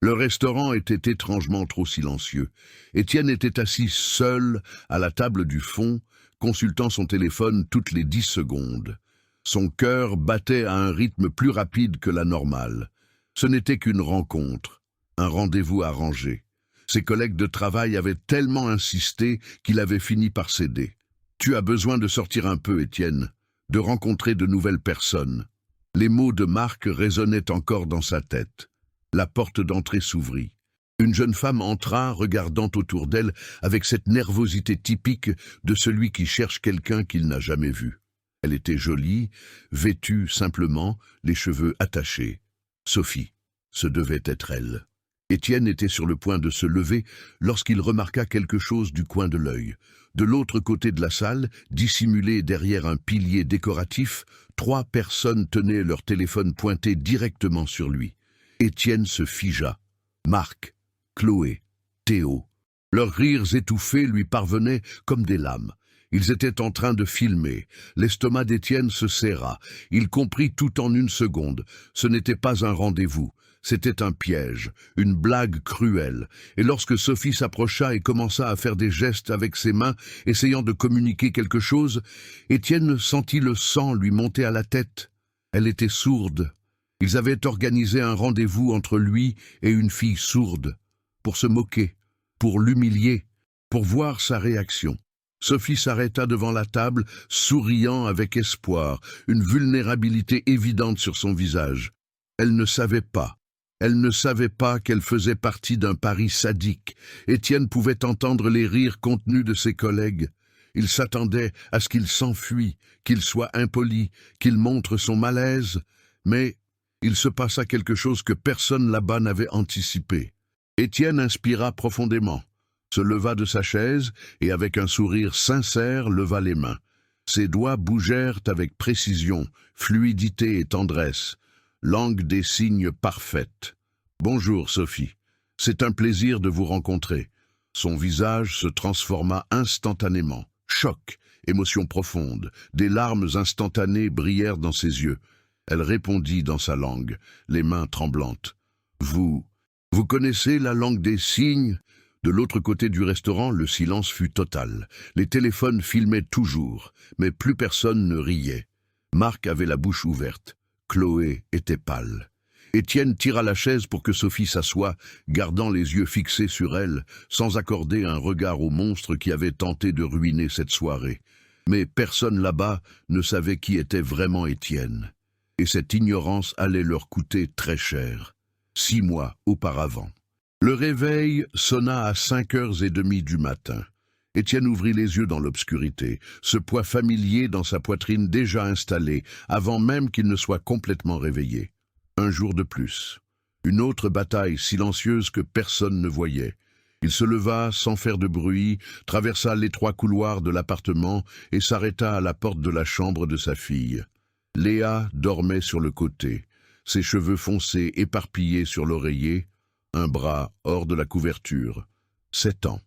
Le restaurant était étrangement trop silencieux. Étienne était assis seul à la table du fond, consultant son téléphone toutes les 10 secondes. Son cœur battait à un rythme plus rapide que la normale. Ce n'était qu'une rencontre, un rendez-vous arrangé. Ses collègues de travail avaient tellement insisté qu'il avait fini par céder. « Tu as besoin de sortir un peu, Étienne, de rencontrer de nouvelles personnes. » Les mots de Marc résonnaient encore dans sa tête. La porte d'entrée s'ouvrit. Une jeune femme entra, regardant autour d'elle avec cette nervosité typique de celui qui cherche quelqu'un qu'il n'a jamais vu. Elle était jolie, vêtue simplement, les cheveux attachés. Sophie, ce devait être elle. Étienne était sur le point de se lever lorsqu'il remarqua quelque chose du coin de l'œil. De l'autre côté de la salle, dissimulé derrière un pilier décoratif, 3 personnes tenaient leur téléphone pointé directement sur lui. Étienne se figea. Marc, Chloé, Théo. Leurs rires étouffés lui parvenaient comme des lames. Ils étaient en train de filmer. L'estomac d'Étienne se serra. Il comprit tout en une seconde. Ce n'était pas un rendez-vous. C'était un piège, une blague cruelle. Et lorsque Sophie s'approcha et commença à faire des gestes avec ses mains, essayant de communiquer quelque chose, Étienne sentit le sang lui monter à la tête. Elle était sourde. Ils avaient organisé un rendez-vous entre lui et une fille sourde, pour se moquer, pour l'humilier, pour voir sa réaction. Sophie s'arrêta devant la table, souriant avec espoir, une vulnérabilité évidente sur son visage. Elle ne savait pas. Elle ne savait pas qu'elle faisait partie d'un pari sadique. Étienne pouvait entendre les rires contenus de ses collègues. Il s'attendait à ce qu'il s'enfuit, qu'il soit impoli, qu'il montre son malaise, mais il se passa quelque chose que personne là-bas n'avait anticipé. Étienne inspira profondément, se leva de sa chaise et avec un sourire sincère leva les mains. Ses doigts bougèrent avec précision, fluidité et tendresse, langue des signes parfaite. « Bonjour, Sophie. C'est un plaisir de vous rencontrer. » Son visage se transforma instantanément. Choc, émotion profonde, des larmes instantanées brillèrent dans ses yeux. Elle répondit dans sa langue, les mains tremblantes. « Vous connaissez la langue des signes ?» De l'autre côté du restaurant, le silence fut total. Les téléphones filmaient toujours, mais plus personne ne riait. Marc avait la bouche ouverte. Chloé était pâle. Étienne tira la chaise pour que Sophie s'assoie, gardant les yeux fixés sur elle, sans accorder un regard au monstre qui avait tenté de ruiner cette soirée. Mais personne là-bas ne savait qui était vraiment Étienne. Et cette ignorance allait leur coûter très cher. 6 mois auparavant. Le réveil sonna à 5h30 du matin. Étienne ouvrit les yeux dans l'obscurité, ce poids familier dans sa poitrine déjà installé, avant même qu'il ne soit complètement réveillé. Un jour de plus. Une autre bataille silencieuse que personne ne voyait. Il se leva sans faire de bruit, traversa l'étroit couloir de l'appartement et s'arrêta à la porte de la chambre de sa fille. Léa dormait sur le côté, ses cheveux foncés éparpillés sur l'oreiller, un bras hors de la couverture. 7 ans.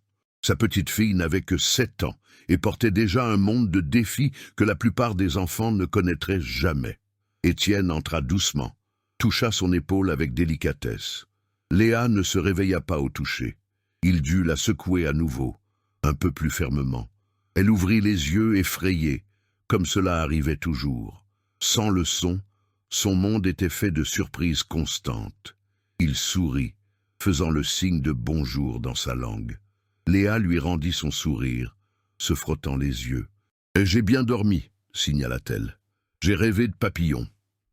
Sa petite fille n'avait que 7 ans et portait déjà un monde de défis que la plupart des enfants ne connaîtraient jamais. Étienne entra doucement, toucha son épaule avec délicatesse. Léa ne se réveilla pas au toucher. Il dut la secouer à nouveau, un peu plus fermement. Elle ouvrit les yeux effrayée, comme cela arrivait toujours. Sans le son monde était fait de surprises constantes. Il sourit, faisant le signe de bonjour dans sa langue. Léa lui rendit son sourire, se frottant les yeux. « J'ai bien dormi », signala-t-elle. « J'ai rêvé de papillons. »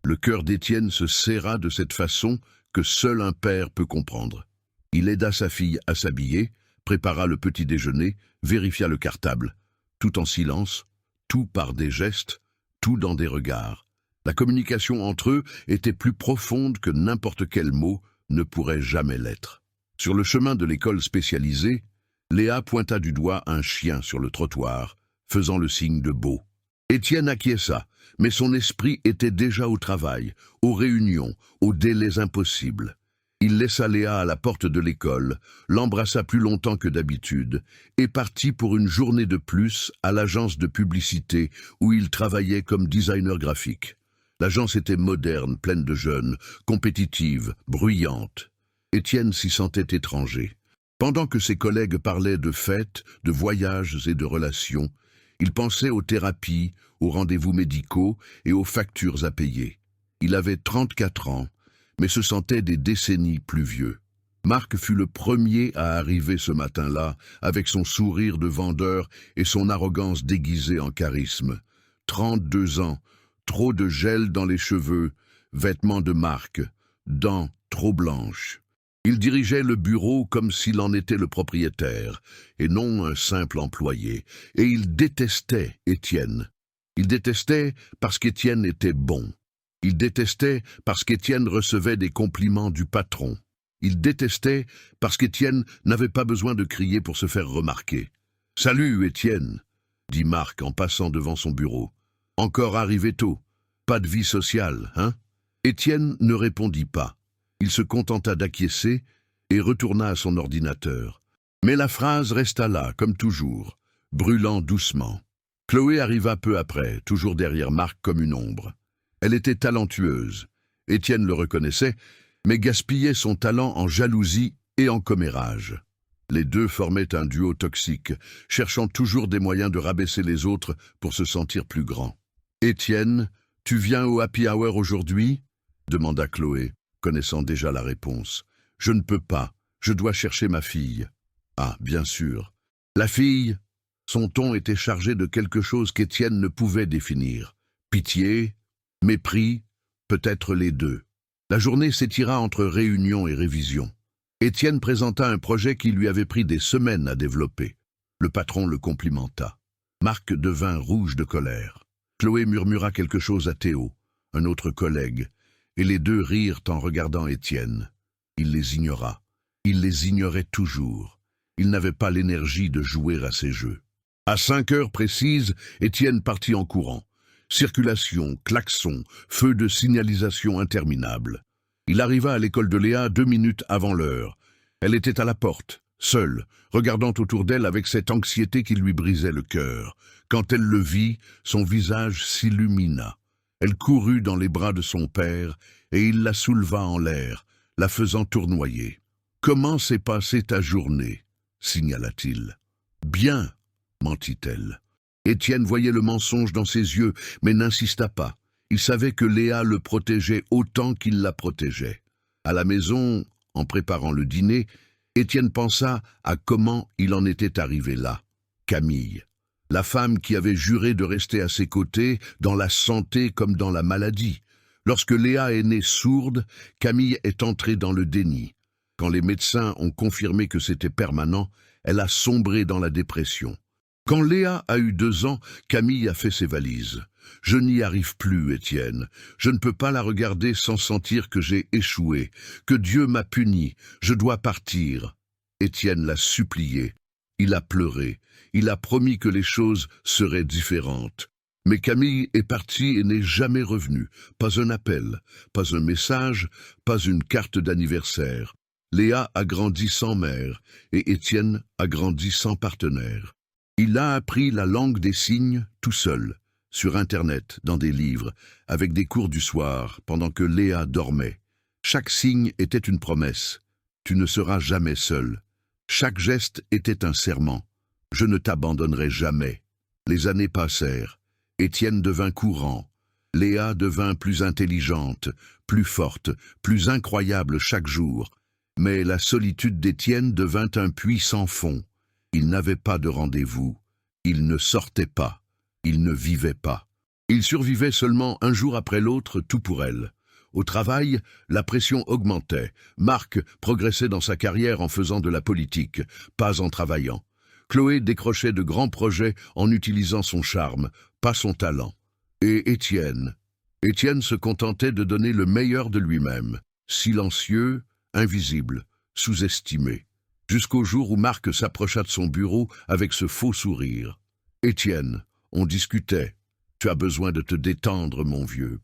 Le cœur d'Étienne se serra de cette façon que seul un père peut comprendre. Il aida sa fille à s'habiller, prépara le petit déjeuner, vérifia le cartable. Tout en silence, tout par des gestes, tout dans des regards. La communication entre eux était plus profonde que n'importe quel mot ne pourrait jamais l'être. Sur le chemin de l'école spécialisée, Léa pointa du doigt un chien sur le trottoir, faisant le signe de beau. Étienne acquiesça, mais son esprit était déjà au travail, aux réunions, aux délais impossibles. Il laissa Léa à la porte de l'école, l'embrassa plus longtemps que d'habitude, et partit pour une journée de plus à l'agence de publicité où il travaillait comme designer graphique. L'agence était moderne, pleine de jeunes, compétitive, bruyante. Étienne s'y sentait étranger. Pendant que ses collègues parlaient de fêtes, de voyages et de relations, il pensait aux thérapies, aux rendez-vous médicaux et aux factures à payer. Il avait 34 ans, mais se sentait des décennies plus vieux. Marc fut le premier à arriver ce matin-là, avec son sourire de vendeur et son arrogance déguisée en charisme. 32 ans, trop de gel dans les cheveux, vêtements de marque, dents trop blanches. Il dirigeait le bureau comme s'il en était le propriétaire, et non un simple employé, et il détestait Étienne. Il détestait parce qu'Étienne était bon. Il détestait parce qu'Étienne recevait des compliments du patron. Il détestait parce qu'Étienne n'avait pas besoin de crier pour se faire remarquer. « Salut, Étienne !» dit Marc en passant devant son bureau. « Encore arrivé tôt. Pas de vie sociale, hein ?» Étienne ne répondit pas. Il se contenta d'acquiescer et retourna à son ordinateur. Mais la phrase resta là, comme toujours, brûlant doucement. Chloé arriva peu après, toujours derrière Marc comme une ombre. Elle était talentueuse. Étienne le reconnaissait, mais gaspillait son talent en jalousie et en commérage. Les deux formaient un duo toxique, cherchant toujours des moyens de rabaisser les autres pour se sentir plus grands. « Étienne, tu viens au happy hour aujourd'hui ?» demanda Chloé, connaissant déjà la réponse. « Je ne peux pas, je dois chercher ma fille. » « Ah, bien sûr. » La fille, son ton était chargé de quelque chose qu'Étienne ne pouvait définir. Pitié, mépris, peut-être les deux. La journée s'étira entre réunion et révision. Étienne présenta un projet qui lui avait pris des semaines à développer. Le patron le complimenta. Marc devint rouge de colère. Chloé murmura quelque chose à Théo, un autre collègue, et les deux rirent en regardant Étienne. Il les ignora. Il les ignorait toujours. Il n'avait pas l'énergie de jouer à ces jeux. À 5 heures précises, Étienne partit en courant. Circulation, klaxon, feu de signalisation interminable. Il arriva à l'école de Léa 2 minutes avant l'heure. Elle était à la porte, seule, regardant autour d'elle avec cette anxiété qui lui brisait le cœur. Quand elle le vit, son visage s'illumina. Elle courut dans les bras de son père et il la souleva en l'air, la faisant tournoyer. « Comment s'est passée ta journée ?» signala-t-il. « Bien, » mentit-elle. Étienne voyait le mensonge dans ses yeux, mais n'insista pas. Il savait que Léa le protégeait autant qu'il la protégeait. À la maison, en préparant le dîner, Étienne pensa à comment il en était arrivé là. Camille, la femme qui avait juré de rester à ses côtés, dans la santé comme dans la maladie. Lorsque Léa est née sourde, Camille est entrée dans le déni. Quand les médecins ont confirmé que c'était permanent, elle a sombré dans la dépression. Quand Léa a eu 2 ans, Camille a fait ses valises. « Je n'y arrive plus, Étienne. Je ne peux pas la regarder sans sentir que j'ai échoué, que Dieu m'a puni. Je dois partir. » Étienne l'a supplié. Il a pleuré. Il a promis que les choses seraient différentes. Mais Camille est partie et n'est jamais revenue. Pas un appel, pas un message, pas une carte d'anniversaire. Léa a grandi sans mère et Étienne a grandi sans partenaire. Il a appris la langue des signes tout seul, sur Internet, dans des livres, avec des cours du soir, pendant que Léa dormait. Chaque signe était une promesse. Tu ne seras jamais seul. Chaque geste était un serment. Je ne t'abandonnerai jamais. Les années passèrent. Étienne devint courant. Léa devint plus intelligente, plus forte, plus incroyable chaque jour. Mais la solitude d'Étienne devint un puits sans fond. Il n'avait pas de rendez-vous. Il ne sortait pas. Il ne vivait pas. Il survivait seulement un jour après l'autre, tout pour elle. Au travail, la pression augmentait. Marc progressait dans sa carrière en faisant de la politique, pas en travaillant. Chloé décrochait de grands projets en utilisant son charme, pas son talent. Et Étienne se contentait de donner le meilleur de lui-même, silencieux, invisible, sous-estimé. Jusqu'au jour où Marc s'approcha de son bureau avec ce faux sourire. « Étienne, on discutait. Tu as besoin de te détendre, mon vieux.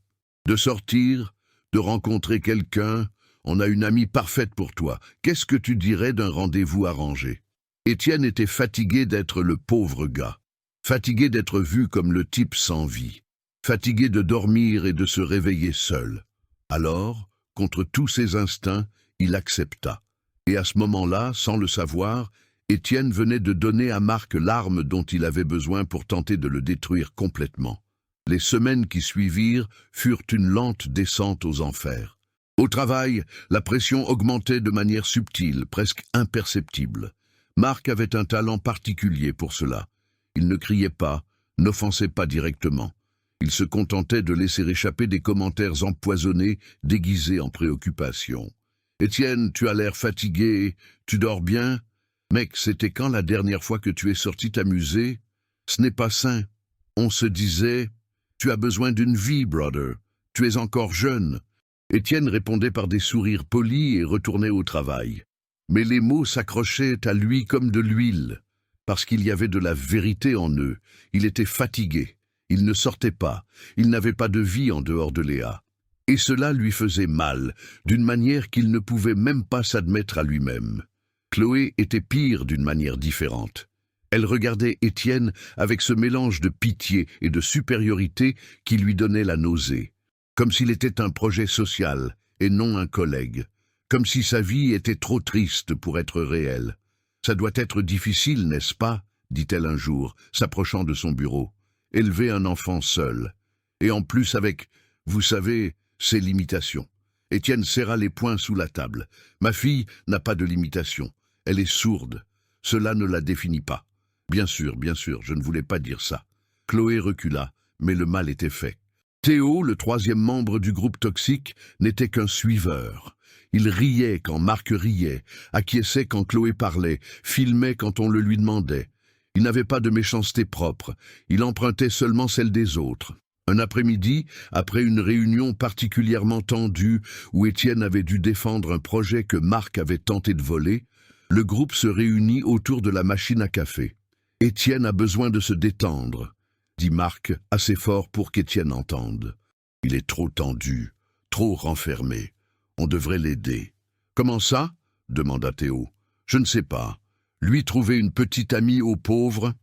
De sortir, de rencontrer quelqu'un, on a une amie parfaite pour toi. Qu'est-ce que tu dirais d'un rendez-vous arrangé ?» Étienne était fatigué d'être le pauvre gars, fatigué d'être vu comme le type sans vie, fatigué de dormir et de se réveiller seul. Alors, contre tous ses instincts, il accepta. Et à ce moment-là, sans le savoir, Étienne venait de donner à Marc l'arme dont il avait besoin pour tenter de le détruire complètement. Les semaines qui suivirent furent une lente descente aux enfers. Au travail, la pression augmentait de manière subtile, presque imperceptible. Marc avait un talent particulier pour cela. Il ne criait pas, n'offensait pas directement. Il se contentait de laisser échapper des commentaires empoisonnés, déguisés en préoccupation. « Étienne, tu as l'air fatigué, tu dors bien ? Mec, c'était quand la dernière fois que tu es sorti t'amuser ? Ce n'est pas sain. On se disait, tu as besoin d'une vie, brother. Tu es encore jeune. » Étienne répondait par des sourires polis et retournait au travail. Mais les mots s'accrochaient à lui comme de l'huile, parce qu'il y avait de la vérité en eux. Il était fatigué. Il ne sortait pas. Il n'avait pas de vie en dehors de Léa. Et cela lui faisait mal, d'une manière qu'il ne pouvait même pas s'admettre à lui-même. Chloé était pire d'une manière différente. Elle regardait Étienne avec ce mélange de pitié et de supériorité qui lui donnait la nausée. Comme s'il était un projet social et non un collègue. Comme si sa vie était trop triste pour être réelle. « Ça doit être difficile, n'est-ce pas ?» dit-elle un jour, s'approchant de son bureau. « Élever un enfant seul. Et en plus avec, vous savez, ses limitations. » Étienne serra les poings sous la table. « Ma fille n'a pas de limitations. Elle est sourde. Cela ne la définit pas. » Bien sûr, je ne voulais pas dire ça. » Chloé recula, mais le mal était fait. Théo, le troisième membre du groupe toxique, n'était qu'un suiveur. Il riait quand Marc riait, acquiesçait quand Chloé parlait, filmait quand on le lui demandait. Il n'avait pas de méchanceté propre, il empruntait seulement celle des autres. Un après-midi, après une réunion particulièrement tendue où Étienne avait dû défendre un projet que Marc avait tenté de voler, le groupe se réunit autour de la machine à café. « Étienne a besoin de se détendre », dit Marc, assez fort pour qu'Étienne entende. « Il est trop tendu, trop renfermé. On devrait l'aider. »« Comment ça ?» demanda Théo. « Je ne sais pas. Lui trouver une petite amie aux pauvres ?»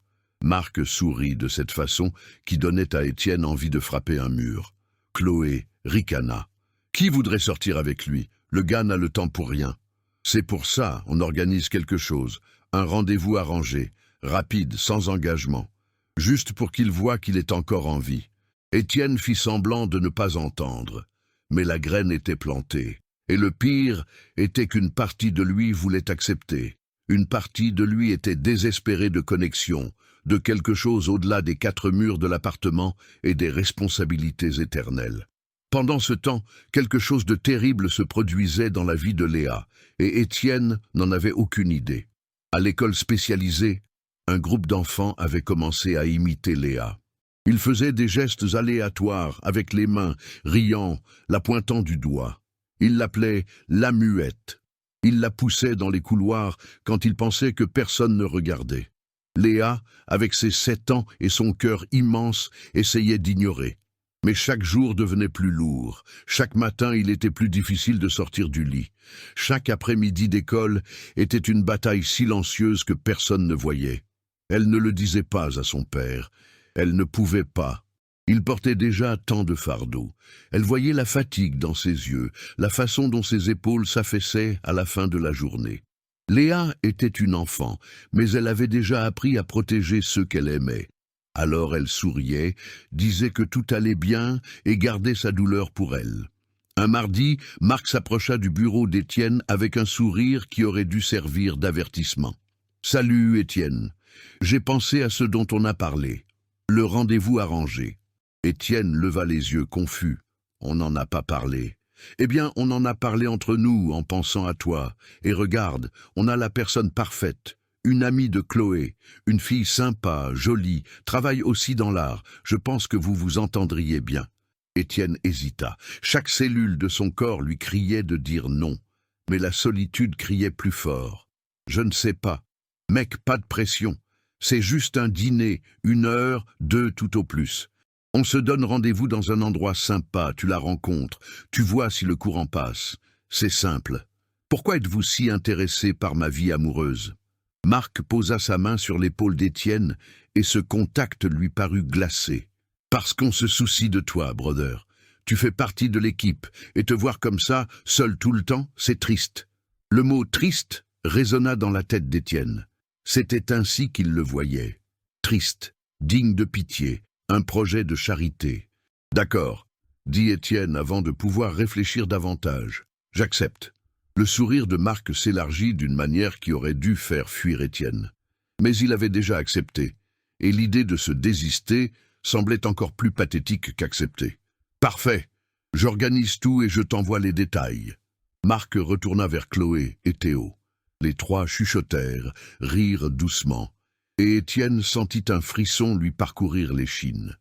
Marc sourit de cette façon qui donnait à Étienne envie de frapper un mur. Chloé ricana. « Qui voudrait sortir avec lui ? Le gars n'a le temps pour rien. »« C'est pour ça, on organise quelque chose. Un rendez-vous arrangé, rapide, sans engagement. Juste pour qu'il voie qu'il est encore en vie. » Étienne fit semblant de ne pas entendre. Mais la graine était plantée. Et le pire était qu'une partie de lui voulait accepter. Une partie de lui était désespérée de connexion, de quelque chose au-delà des 4 murs de l'appartement et des responsabilités éternelles. Pendant ce temps, quelque chose de terrible se produisait dans la vie de Léa, et Étienne n'en avait aucune idée. À l'école spécialisée, un groupe d'enfants avait commencé à imiter Léa. Ils faisaient des gestes aléatoires avec les mains, riant, la pointant du doigt. Ils l'appelaient « la muette ». Ils la poussaient dans les couloirs quand ils pensaient que personne ne regardait. Léa, avec ses 7 ans et son cœur immense, essayait d'ignorer. Mais chaque jour devenait plus lourd. Chaque matin, il était plus difficile de sortir du lit. Chaque après-midi d'école était une bataille silencieuse que personne ne voyait. Elle ne le disait pas à son père. Elle ne pouvait pas. Il portait déjà tant de fardeaux. Elle voyait la fatigue dans ses yeux, la façon dont ses épaules s'affaissaient à la fin de la journée. Léa était une enfant, mais elle avait déjà appris à protéger ceux qu'elle aimait. Alors elle souriait, disait que tout allait bien et gardait sa douleur pour elle. Un mardi, Marc s'approcha du bureau d'Étienne avec un sourire qui aurait dû servir d'avertissement. « Salut, Étienne. J'ai pensé à ce dont on a parlé. Le rendez-vous arrangé. » Étienne leva les yeux confus. « On n'en a pas parlé. »« Eh bien, on en a parlé entre nous en pensant à toi. Et regarde, on a la personne parfaite. Une amie de Chloé, une fille sympa, jolie, travaille aussi dans l'art. Je pense que vous vous entendriez bien. » Étienne hésita. Chaque cellule de son corps lui criait de dire non. Mais la solitude criait plus fort. « Je ne sais pas. Mec, pas de pression. C'est juste un dîner, 1 heure, 2 tout au plus. On se donne rendez-vous dans un endroit sympa, tu la rencontres, tu vois si le courant passe. C'est simple. Pourquoi êtes-vous si intéressé par ma vie amoureuse ?» Marc posa sa main sur l'épaule d'Étienne et ce contact lui parut glacé. « Parce qu'on se soucie de toi, brother. tu fais partie de l'équipe, et te voir comme ça, seul tout le temps, c'est triste. Le mot « triste » résonna dans la tête d'Étienne. C'était ainsi qu'il le voyait. Triste, digne de pitié, un projet de charité. « D'accord, » dit Étienne avant de pouvoir réfléchir davantage. « J'accepte. » Le sourire de Marc s'élargit d'une manière qui aurait dû faire fuir Étienne. Mais il avait déjà accepté, et l'idée de se désister semblait encore plus pathétique qu'acceptée. « Parfait, j'organise tout et je t'envoie les détails. » Marc retourna vers Chloé et Théo. Les trois chuchotèrent, rirent doucement, et Étienne sentit un frisson lui parcourir l'échine.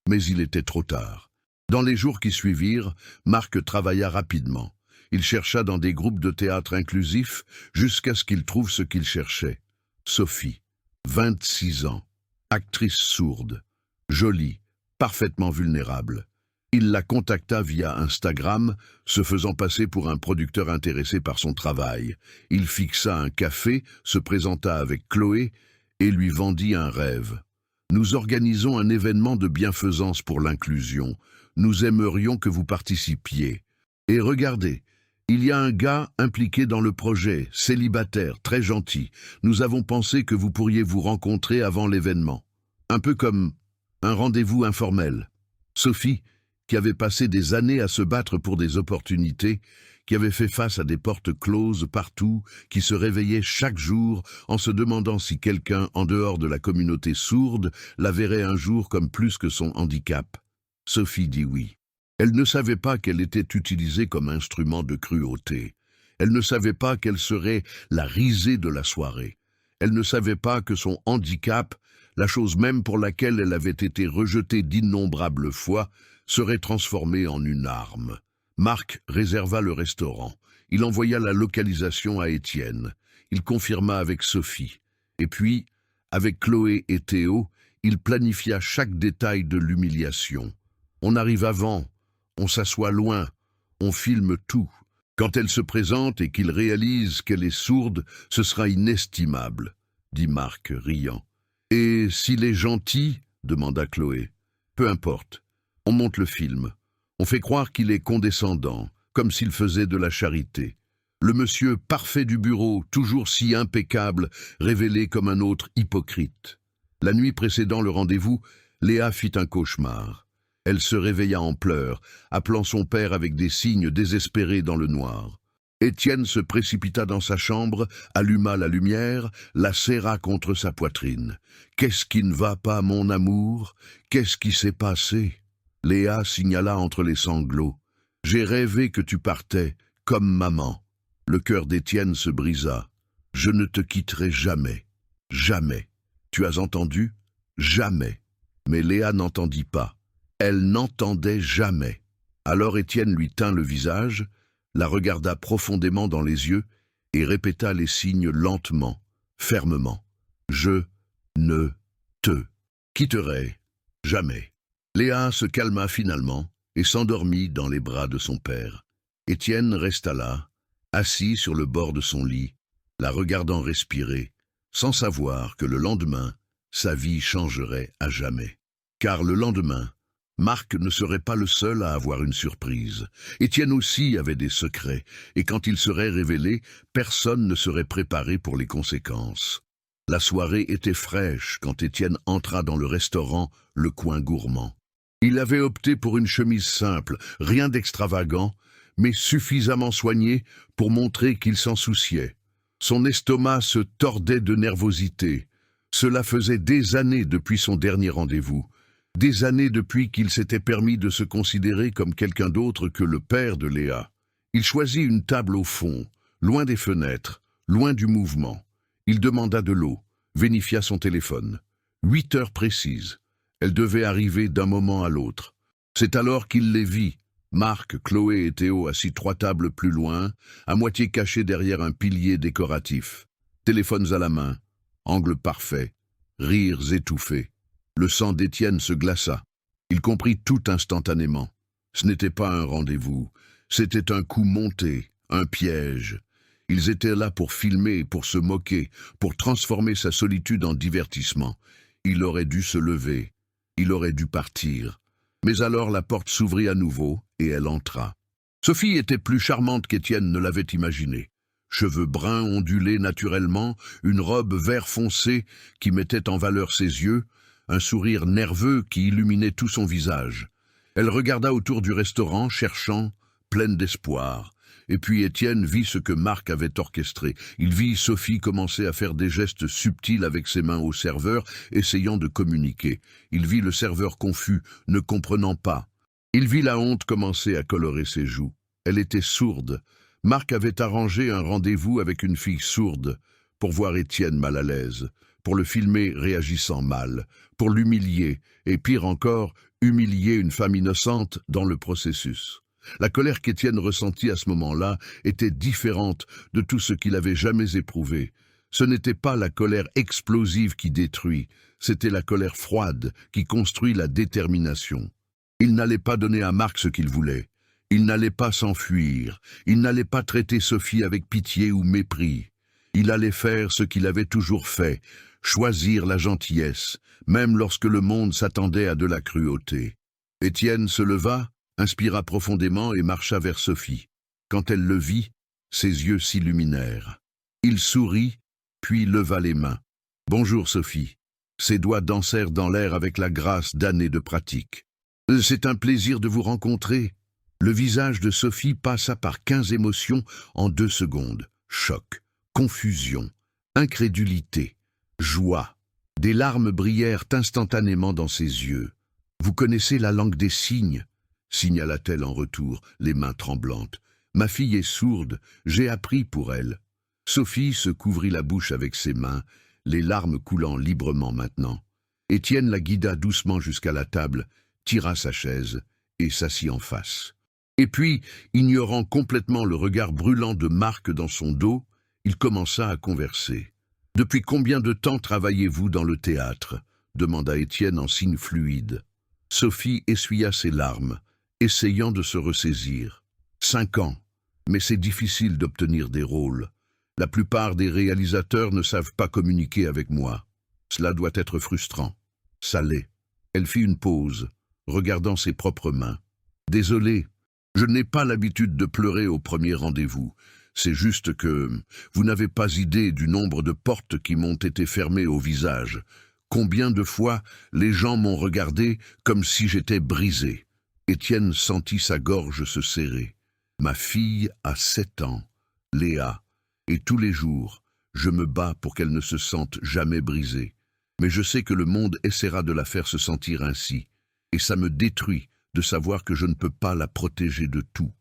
Mais il était trop tard. Dans les jours qui suivirent, Marc travailla rapidement. Il chercha dans des groupes de théâtre inclusifs jusqu'à ce qu'il trouve ce qu'il cherchait. Sophie, 26 ans, actrice sourde, jolie, parfaitement vulnérable. Il la contacta via Instagram, se faisant passer pour un producteur intéressé par son travail. Il fixa un café, se présenta avec Chloé et lui vendit un rêve. « Nous organisons un événement de bienfaisance pour l'inclusion. Nous aimerions que vous participiez. Et regardez, il y a un gars impliqué dans le projet, célibataire, très gentil. Nous avons pensé que vous pourriez vous rencontrer avant l'événement. Un peu comme un rendez-vous informel. » Sophie, qui avait passé des années à se battre pour des opportunités, qui avait fait face à des portes closes partout, qui se réveillait chaque jour en se demandant si quelqu'un, en dehors de la communauté sourde, la verrait un jour comme plus que son handicap. Sophie dit oui. Elle ne savait pas qu'elle était utilisée comme instrument de cruauté. Elle ne savait pas qu'elle serait la risée de la soirée. Elle ne savait pas que son handicap, la chose même pour laquelle elle avait été rejetée d'innombrables fois, serait transformé en une arme. Marc réserva le restaurant. Il envoya la localisation à Étienne. Il confirma avec Sophie. Et puis, avec Chloé et Théo, il planifia chaque détail de l'humiliation. On arrive avant, on s'assoit loin, on filme tout. Quand elle se présente et qu'il réalise qu'elle est sourde, ce sera inestimable, dit Marc, riant. Et s'il est gentil, demanda Chloé. Peu importe. On monte le film. On fait croire qu'il est condescendant, comme s'il faisait de la charité. Le monsieur parfait du bureau, toujours si impeccable, révélé comme un autre hypocrite. La nuit précédant le rendez-vous, Léa fit un cauchemar. Elle se réveilla en pleurs, appelant son père avec des signes désespérés dans le noir. Étienne se précipita dans sa chambre, alluma la lumière, la serra contre sa poitrine. « Qu'est-ce qui ne va pas, mon amour? Qu'est-ce qui s'est passé ?» Léa signala entre les sanglots. « J'ai rêvé que tu partais, comme maman. » Le cœur d'Étienne se brisa. « Je ne te quitterai jamais. Jamais. Tu as entendu? Jamais. » Mais Léa n'entendit pas. Elle n'entendait jamais. Alors Étienne lui tint le visage, la regarda profondément dans les yeux et répéta les signes lentement, fermement. « Je ne te quitterai jamais. » Léa se calma finalement et s'endormit dans les bras de son père. Étienne resta là, assis sur le bord de son lit, la regardant respirer, sans savoir que le lendemain, sa vie changerait à jamais. Car le lendemain, Marc ne serait pas le seul à avoir une surprise. Étienne aussi avait des secrets, et quand ils seraient révélés, personne ne serait préparé pour les conséquences. La soirée était fraîche quand Étienne entra dans le restaurant Le Coin Gourmand. Il avait opté pour une chemise simple, rien d'extravagant, mais suffisamment soignée pour montrer qu'il s'en souciait. Son estomac se tordait de nervosité. Cela faisait des années depuis son dernier rendez-vous, des années depuis qu'il s'était permis de se considérer comme quelqu'un d'autre que le père de Léa. Il choisit une table au fond, loin des fenêtres, loin du mouvement. Il demanda de l'eau, vérifia son téléphone. 8 heures précises. Elle devait arriver d'un moment à l'autre. C'est alors qu'il les vit, Marc, Chloé et Théo assis 3 tables plus loin, à moitié cachés derrière un pilier décoratif. Téléphones à la main, angle parfait, rires étouffés. Le sang d'Étienne se glaça. Il comprit tout instantanément. Ce n'était pas un rendez-vous, c'était un coup monté, un piège. Ils étaient là pour filmer, pour se moquer, pour transformer sa solitude en divertissement. Il aurait dû se lever. Il aurait dû partir. Mais alors la porte s'ouvrit à nouveau et elle entra. Sophie était plus charmante qu'Étienne ne l'avait imaginé. Cheveux bruns ondulés naturellement, une robe vert foncé qui mettait en valeur ses yeux, un sourire nerveux qui illuminait tout son visage. Elle regarda autour du restaurant, cherchant, pleine d'espoir. Et puis Étienne vit ce que Marc avait orchestré. Il vit Sophie commencer à faire des gestes subtils avec ses mains au serveur, essayant de communiquer. Il vit le serveur confus, ne comprenant pas. Il vit la honte commencer à colorer ses joues. Elle était sourde. Marc avait arrangé un rendez-vous avec une fille sourde pour voir Étienne mal à l'aise, pour le filmer réagissant mal, pour l'humilier, et pire encore, humilier une femme innocente dans le processus. La colère qu'Étienne ressentit à ce moment-là était différente de tout ce qu'il avait jamais éprouvé. Ce n'était pas la colère explosive qui détruit, c'était la colère froide qui construit la détermination. Il n'allait pas donner à Marc ce qu'il voulait. Il n'allait pas s'enfuir. Il n'allait pas traiter Sophie avec pitié ou mépris. Il allait faire ce qu'il avait toujours fait, choisir la gentillesse, même lorsque le monde s'attendait à de la cruauté. Étienne se leva, inspira profondément et marcha vers Sophie. Quand elle le vit, ses yeux s'illuminèrent. Il sourit, puis leva les mains. « Bonjour Sophie ». Ses doigts dansèrent dans l'air avec la grâce d'années de pratique. « C'est un plaisir de vous rencontrer ». Le visage de Sophie passa par 15 émotions en 2 secondes. Choc, confusion, incrédulité, joie. Des larmes brillèrent instantanément dans ses yeux. « Vous connaissez la langue des signes ?» signala-t-elle en retour, les mains tremblantes. « Ma fille est sourde, j'ai appris pour elle. » Sophie se couvrit la bouche avec ses mains, les larmes coulant librement maintenant. Étienne la guida doucement jusqu'à la table, tira sa chaise et s'assit en face. Et puis, ignorant complètement le regard brûlant de Marc dans son dos, il commença à converser. « Depuis combien de temps travaillez-vous dans le théâtre ?» demanda Étienne en signe fluide. Sophie essuya ses larmes, essayant de se ressaisir. « 5 ans, mais c'est difficile d'obtenir des rôles. La plupart des réalisateurs ne savent pas communiquer avec moi. Cela doit être frustrant. » Ça l'est. Elle fit une pause, regardant ses propres mains. « Désolé. Je n'ai pas l'habitude de pleurer au premier rendez-vous. C'est juste que vous n'avez pas idée du nombre de portes qui m'ont été fermées au visage. Combien de fois les gens m'ont regardé comme si j'étais brisé. » Étienne sentit sa gorge se serrer. « Ma fille a 7 ans, Léa, et tous les jours, je me bats pour qu'elle ne se sente jamais brisée. Mais je sais que le monde essaiera de la faire se sentir ainsi, et ça me détruit de savoir que je ne peux pas la protéger de tout. »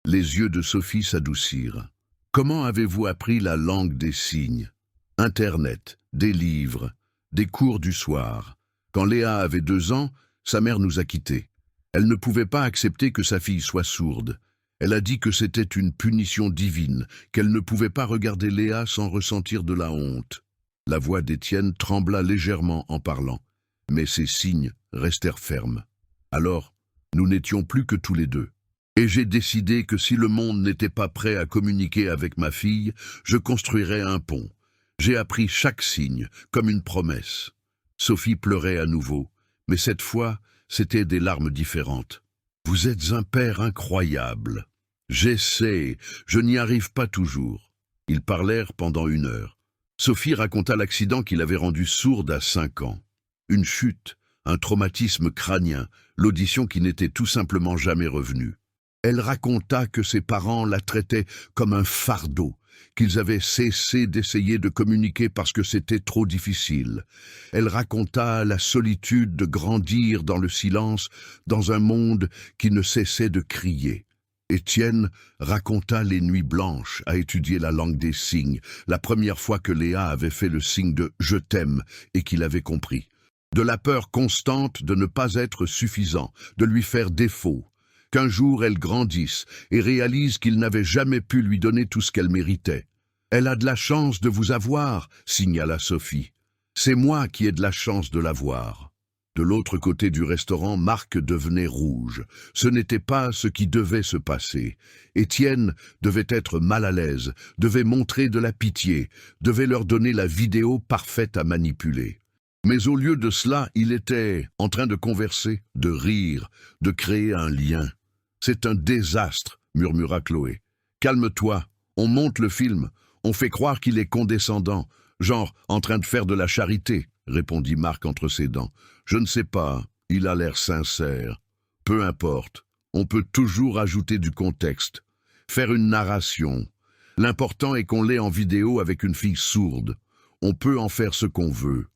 Les yeux de Sophie s'adoucirent. « Comment avez-vous appris la langue des signes ?»« Internet, des livres, des cours du soir. Quand Léa avait 2 ans, sa mère nous a quittés. Elle ne pouvait pas accepter que sa fille soit sourde. Elle a dit que c'était une punition divine, qu'elle ne pouvait pas regarder Léa sans ressentir de la honte. » La voix d'Étienne trembla légèrement en parlant, mais ses signes restèrent fermes. Alors, nous n'étions plus que tous les deux. Et j'ai décidé que si le monde n'était pas prêt à communiquer avec ma fille, je construirais un pont. J'ai appris chaque signe, comme une promesse. Sophie pleurait à nouveau, mais cette fois, c'étaient des larmes différentes. « Vous êtes un père incroyable. J'essaie, je n'y arrive pas toujours. » Ils parlèrent pendant 1 heure. Sophie raconta l'accident qui l'avait rendue sourde à 5 ans. Une chute, un traumatisme crânien, l'audition qui n'était tout simplement jamais revenue. Elle raconta que ses parents la traitaient comme un fardeau, qu'ils avaient cessé d'essayer de communiquer parce que c'était trop difficile. Elle raconta la solitude de grandir dans le silence, dans un monde qui ne cessait de crier. Étienne raconta les nuits blanches à étudier la langue des signes, la première fois que Léa avait fait le signe de « je t'aime » et qu'il avait compris. De la peur constante de ne pas être suffisant, de lui faire défaut, qu'un jour elle grandisse et réalise qu'il n'avait jamais pu lui donner tout ce qu'elle méritait. « Elle a de la chance de vous avoir », signala Sophie. « C'est moi qui ai de la chance de l'avoir. » De l'autre côté du restaurant, Marc devenait rouge. Ce n'était pas ce qui devait se passer. Étienne devait être mal à l'aise, devait montrer de la pitié, devait leur donner la vidéo parfaite à manipuler. Mais au lieu de cela, il était en train de converser, de rire, de créer un lien. C'est un désastre, murmura Chloé. Calme-toi, on monte le film, on fait croire qu'il est condescendant, genre en train de faire de la charité, répondit Marc entre ses dents. Je ne sais pas, il a l'air sincère. Peu importe, on peut toujours ajouter du contexte, faire une narration. L'important est qu'on l'ait en vidéo avec une fille sourde. On peut en faire ce qu'on veut.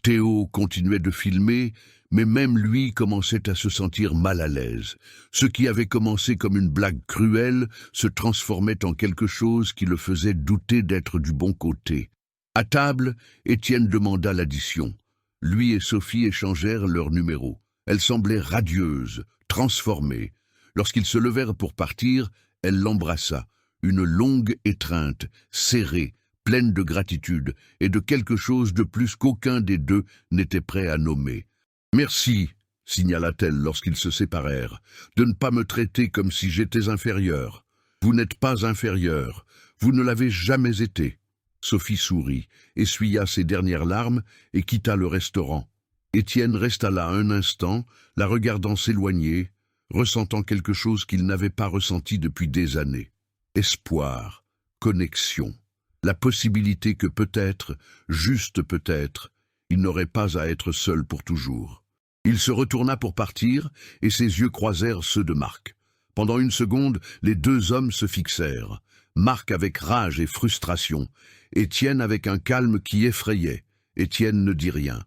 Théo continuait de filmer, mais même lui commençait à se sentir mal à l'aise. Ce qui avait commencé comme une blague cruelle se transformait en quelque chose qui le faisait douter d'être du bon côté. À table, Étienne demanda l'addition. Lui et Sophie échangèrent leurs numéros. Elle semblait radieuse, transformée. Lorsqu'ils se levèrent pour partir, elle l'embrassa. Une longue étreinte, serrée, pleine de gratitude et de quelque chose de plus qu'aucun des deux n'était prêt à nommer. « Merci », signala-t-elle lorsqu'ils se séparèrent, « de ne pas me traiter comme si j'étais inférieur. Vous n'êtes pas inférieur, vous ne l'avez jamais été. » Sophie sourit, essuya ses dernières larmes et quitta le restaurant. Étienne resta là un instant, la regardant s'éloigner, ressentant quelque chose qu'il n'avait pas ressenti depuis des années. Espoir, connexion, la possibilité que peut-être, juste peut-être, il n'aurait pas à être seul pour toujours. Il se retourna pour partir et ses yeux croisèrent ceux de Marc. Pendant une seconde, les deux hommes se fixèrent. Marc avec rage et frustration, Étienne avec un calme qui effrayait. Étienne ne dit rien.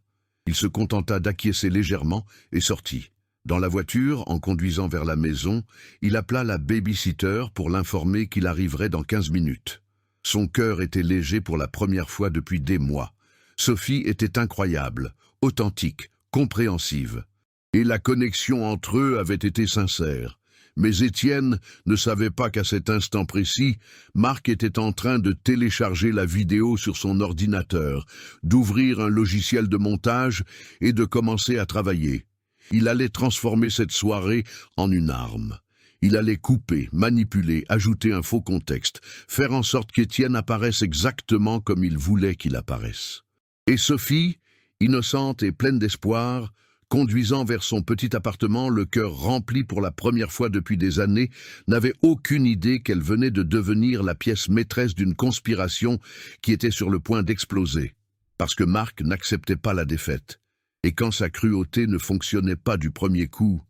Il se contenta d'acquiescer légèrement et sortit. Dans la voiture, en conduisant vers la maison, il appela la baby-sitter pour l'informer qu'il arriverait dans 15 minutes. Son cœur était léger pour la première fois depuis des mois. Sophie était incroyable, authentique, compréhensive. Et la connexion entre eux avait été sincère. Mais Étienne ne savait pas qu'à cet instant précis, Marc était en train de télécharger la vidéo sur son ordinateur, d'ouvrir un logiciel de montage et de commencer à travailler. Il allait transformer cette soirée en une arme. Il allait couper, manipuler, ajouter un faux contexte, faire en sorte qu'Étienne apparaisse exactement comme il voulait qu'il apparaisse. Et Sophie, innocente et pleine d'espoir, conduisant vers son petit appartement, le cœur rempli pour la première fois depuis des années, n'avait aucune idée qu'elle venait de devenir la pièce maîtresse d'une conspiration qui était sur le point d'exploser. Parce que Marc n'acceptait pas la défaite. Et quand sa cruauté ne fonctionnait pas du premier coup,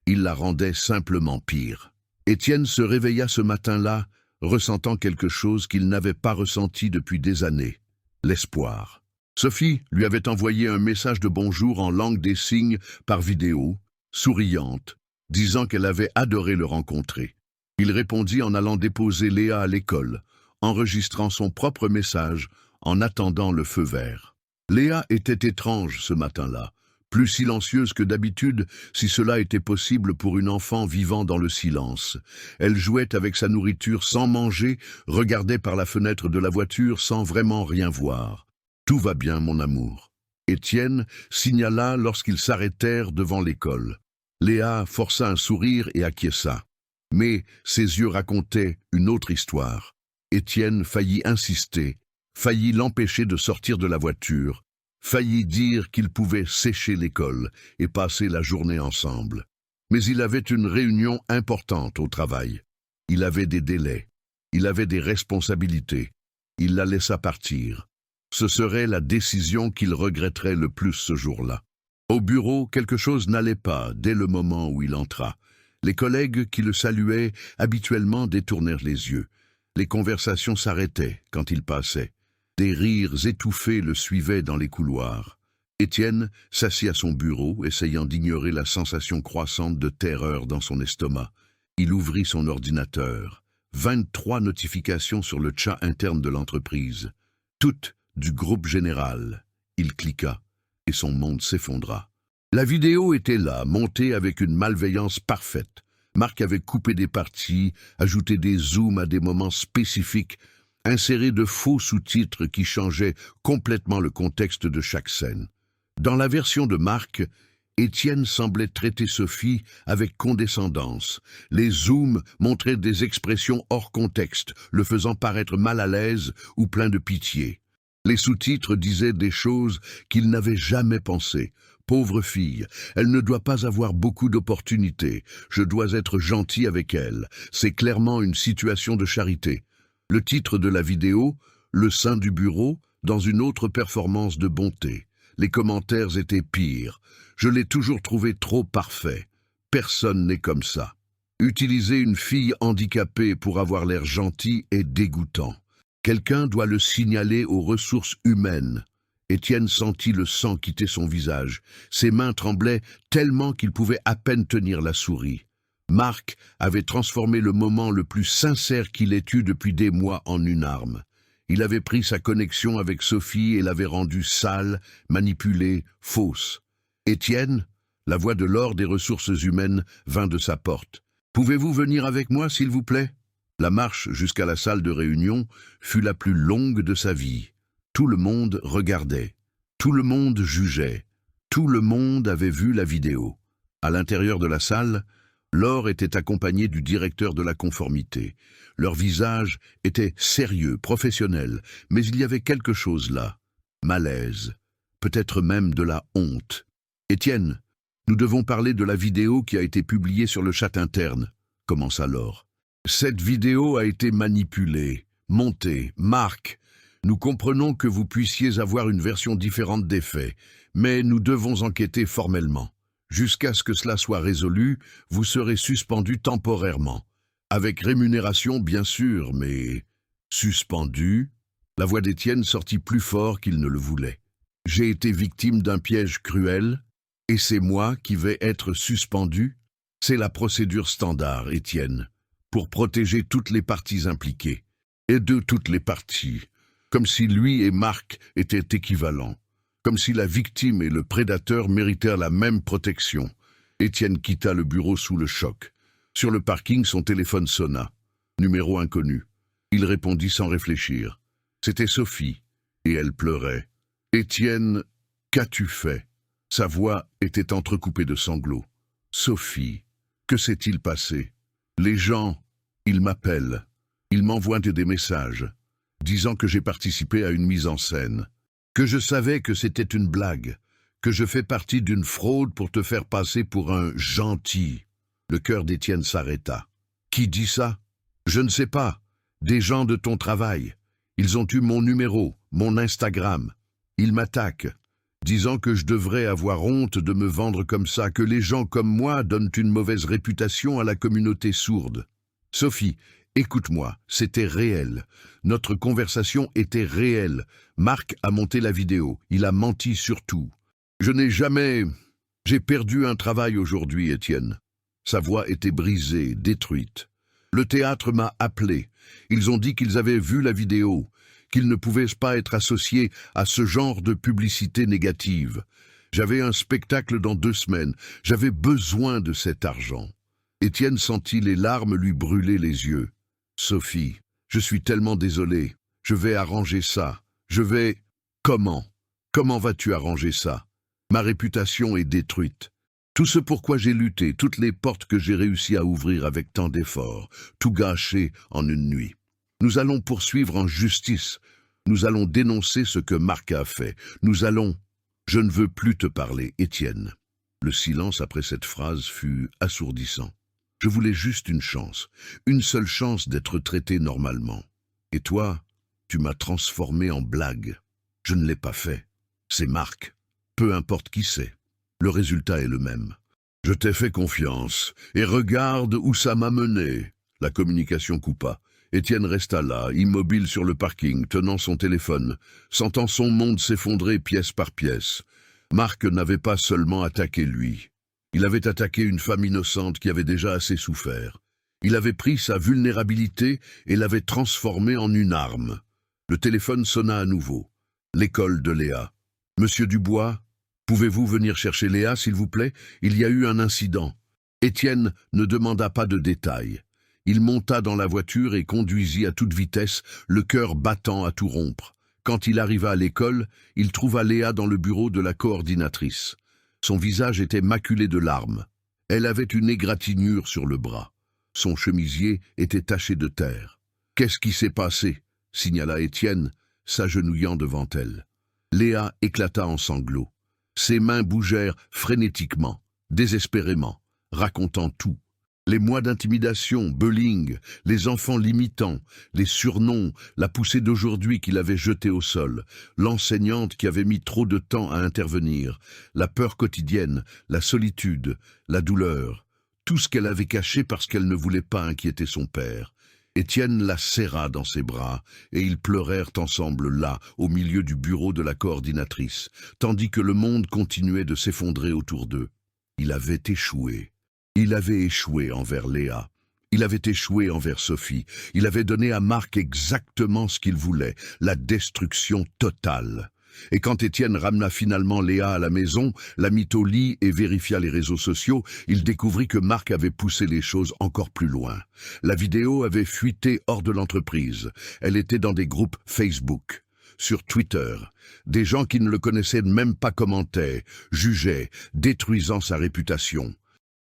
il la rendait simplement pire. Étienne se réveilla ce matin-là, ressentant quelque chose qu'il n'avait pas ressenti depuis des années, l'espoir. Sophie lui avait envoyé un message de bonjour en langue des signes par vidéo, souriante, disant qu'elle avait adoré le rencontrer. Il répondit en allant déposer Léa à l'école, enregistrant son propre message en attendant le feu vert. Léa était étrange ce matin-là, plus silencieuse que d'habitude si cela était possible pour une enfant vivant dans le silence. Elle jouait avec sa nourriture sans manger, regardait par la fenêtre de la voiture sans vraiment rien voir. « Tout va bien, mon amour. » Étienne signala lorsqu'ils s'arrêtèrent devant l'école. Léa força un sourire et acquiesça. Mais ses yeux racontaient une autre histoire. Étienne faillit insister, faillit l'empêcher de sortir de la voiture, faillit dire qu'ils pouvaient sécher l'école et passer la journée ensemble. Mais il avait une réunion importante au travail. Il avait des délais. Il avait des responsabilités. Il la laissa partir. Ce serait la décision qu'il regretterait le plus ce jour-là. Au bureau, quelque chose n'allait pas dès le moment où il entra. Les collègues qui le saluaient habituellement détournèrent les yeux. Les conversations s'arrêtaient quand il passait. Des rires étouffés le suivaient dans les couloirs. Étienne s'assit à son bureau, essayant d'ignorer la sensation croissante de terreur dans son estomac. Il ouvrit son ordinateur. 23 notifications sur le chat interne de l'entreprise. Toutes du groupe général. Il cliqua, et son monde s'effondra. La vidéo était là, montée avec une malveillance parfaite. Marc avait coupé des parties, ajouté des zooms à des moments spécifiques, inséré de faux sous-titres qui changeaient complètement le contexte de chaque scène. Dans la version de Marc, Étienne semblait traiter Sophie avec condescendance. Les zooms montraient des expressions hors contexte, le faisant paraître mal à l'aise ou plein de pitié. Les sous-titres disaient des choses qu'il n'avait jamais pensées, Pauvre fille, elle ne doit pas avoir beaucoup d'opportunités. Je dois être gentil avec elle. C'est clairement une situation de charité. Le titre de la vidéo, le sein du bureau, dans une autre performance de bonté. Les commentaires étaient pires. Je l'ai toujours trouvé trop parfait. Personne n'est comme ça. Utiliser une fille handicapée pour avoir l'air gentil est dégoûtant. Quelqu'un doit le signaler aux ressources humaines. Étienne sentit le sang quitter son visage. Ses mains tremblaient tellement qu'il pouvait à peine tenir la souris. Marc avait transformé le moment le plus sincère qu'il ait eu depuis des mois en une arme. Il avait pris sa connexion avec Sophie et l'avait rendue sale, manipulée, fausse. Étienne, la voix de Laure des ressources humaines, vint de sa porte. « Pouvez-vous venir avec moi, s'il vous plaît ?» La marche jusqu'à la salle de réunion fut la plus longue de sa vie. Tout le monde regardait. Tout le monde jugeait. Tout le monde avait vu la vidéo. À l'intérieur de la salle, Laure était accompagnée du directeur de la conformité. Leur visage était sérieux, professionnel, mais il y avait quelque chose là. Malaise. Peut-être même de la honte. « Étienne, nous devons parler de la vidéo qui a été publiée sur le chat interne, » commença Laure. « Cette vidéo a été manipulée, montée. Marc, nous comprenons que vous puissiez avoir une version différente des faits, mais nous devons enquêter formellement. Jusqu'à ce que cela soit résolu, vous serez suspendu temporairement. Avec rémunération, bien sûr, mais... Suspendu ?» La voix d'Étienne sortit plus fort qu'il ne le voulait. « J'ai été victime d'un piège cruel, et c'est moi qui vais être suspendu? C'est la procédure standard, Étienne, pour protéger toutes les parties impliquées. Et de toutes les parties. Comme si lui et Marc étaient équivalents. Comme si la victime et le prédateur méritèrent la même protection. » Étienne quitta le bureau sous le choc. Sur le parking, son téléphone sonna. Numéro inconnu. Il répondit sans réfléchir. C'était Sophie, et elle pleurait. « Étienne, qu'as-tu fait ?» Sa voix était entrecoupée de sanglots. « Sophie, que s'est-il passé? Les gens, ils m'appellent. Ils m'envoient des messages, disant que j'ai participé à une mise en scène, que je savais que c'était une blague, que je fais partie d'une fraude pour te faire passer pour un gentil. » Le cœur d'Étienne s'arrêta. « Qui dit ça? » « Je ne sais pas. Des gens de ton travail. Ils ont eu mon numéro, mon Instagram. Ils m'attaquent, disant que je devrais avoir honte de me vendre comme ça, que les gens comme moi donnent une mauvaise réputation à la communauté sourde. Sophie, écoute-moi, c'était réel. Notre conversation était réelle. Marc a monté la vidéo. Il a menti sur tout. Je n'ai jamais... J'ai perdu un travail aujourd'hui, Étienne. » Sa voix était brisée, détruite. Le théâtre m'a appelé. Ils ont dit qu'ils avaient vu la vidéo, qu'ils ne pouvaient pas être associés à ce genre de publicité négative. J'avais un spectacle dans 2 semaines. J'avais besoin de cet argent. Étienne sentit les larmes lui brûler les yeux. « Sophie, je suis tellement désolé. Je vais arranger ça. Je vais... » « Comment? Comment vas-tu arranger ça? Ma réputation est détruite. Tout ce pourquoi j'ai lutté, toutes les portes que j'ai réussi à ouvrir avec tant d'efforts, tout gâché en une nuit. Nous allons poursuivre en justice. Nous allons dénoncer ce que Marc a fait. Nous allons... » « Je ne veux plus te parler, Étienne. » Le silence après cette phrase fut assourdissant. Je voulais juste une seule chance d'être traité normalement. Et toi, tu m'as transformé en blague. Je ne l'ai pas fait. C'est Marc. Peu importe qui c'est. Le résultat est le même. Je t'ai fait confiance, et regarde où ça m'a mené. La communication coupa. Étienne resta là, immobile sur le parking, tenant son téléphone, sentant son monde s'effondrer pièce par pièce. Marc n'avait pas seulement attaqué lui. Il avait attaqué une femme innocente qui avait déjà assez souffert. Il avait pris sa vulnérabilité et l'avait transformée en une arme. Le téléphone sonna à nouveau. L'école de Léa. « Monsieur Dubois, pouvez-vous venir chercher Léa, s'il vous plaît? Il y a eu un incident. » Étienne ne demanda pas de détails. Il monta dans la voiture et conduisit à toute vitesse, le cœur battant à tout rompre. Quand il arriva à l'école, il trouva Léa dans le bureau de la coordinatrice. Son visage était maculé de larmes. Elle avait une égratignure sur le bras. Son chemisier était taché de terre. « Qu'est-ce qui s'est passé ?» signala Étienne, s'agenouillant devant elle. Léa éclata en sanglots. Ses mains bougèrent frénétiquement, désespérément, racontant tout. Les mois d'intimidation, bullying, les enfants l'imitant, les surnoms, la poussée d'aujourd'hui qu'il avait jetée au sol, l'enseignante qui avait mis trop de temps à intervenir, la peur quotidienne, la solitude, la douleur, tout ce qu'elle avait caché parce qu'elle ne voulait pas inquiéter son père. Étienne la serra dans ses bras, et ils pleurèrent ensemble là, au milieu du bureau de la coordinatrice, tandis que le monde continuait de s'effondrer autour d'eux. Il avait échoué. Il avait échoué envers Léa. Il avait échoué envers Sophie. Il avait donné à Marc exactement ce qu'il voulait, la destruction totale. Et quand Étienne ramena finalement Léa à la maison, la mit au lit et vérifia les réseaux sociaux, il découvrit que Marc avait poussé les choses encore plus loin. La vidéo avait fuité hors de l'entreprise. Elle était dans des groupes Facebook. Sur Twitter, des gens qui ne le connaissaient même pas commentaient, jugeaient, détruisant sa réputation.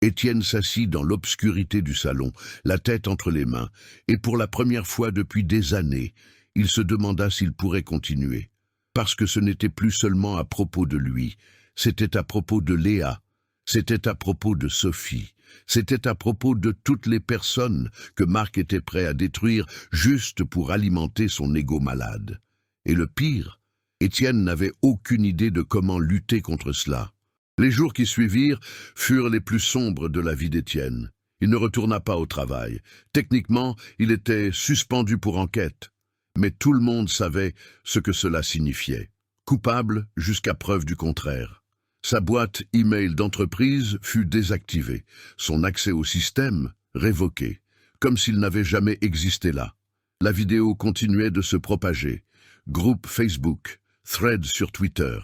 Étienne s'assit dans l'obscurité du salon, la tête entre les mains, et pour la première fois depuis des années, il se demanda s'il pourrait continuer. Parce que ce n'était plus seulement à propos de lui, c'était à propos de Léa, c'était à propos de Sophie, c'était à propos de toutes les personnes que Marc était prêt à détruire juste pour alimenter son ego malade. Et le pire, Étienne n'avait aucune idée de comment lutter contre cela. Les jours qui suivirent furent les plus sombres de la vie d'Étienne. Il ne retourna pas au travail. Techniquement, il était suspendu pour enquête. Mais tout le monde savait ce que cela signifiait. Coupable jusqu'à preuve du contraire. Sa boîte e-mail d'entreprise fut désactivée. Son accès au système révoqué. Comme s'il n'avait jamais existé là. La vidéo continuait de se propager. Groupe Facebook, threads sur Twitter.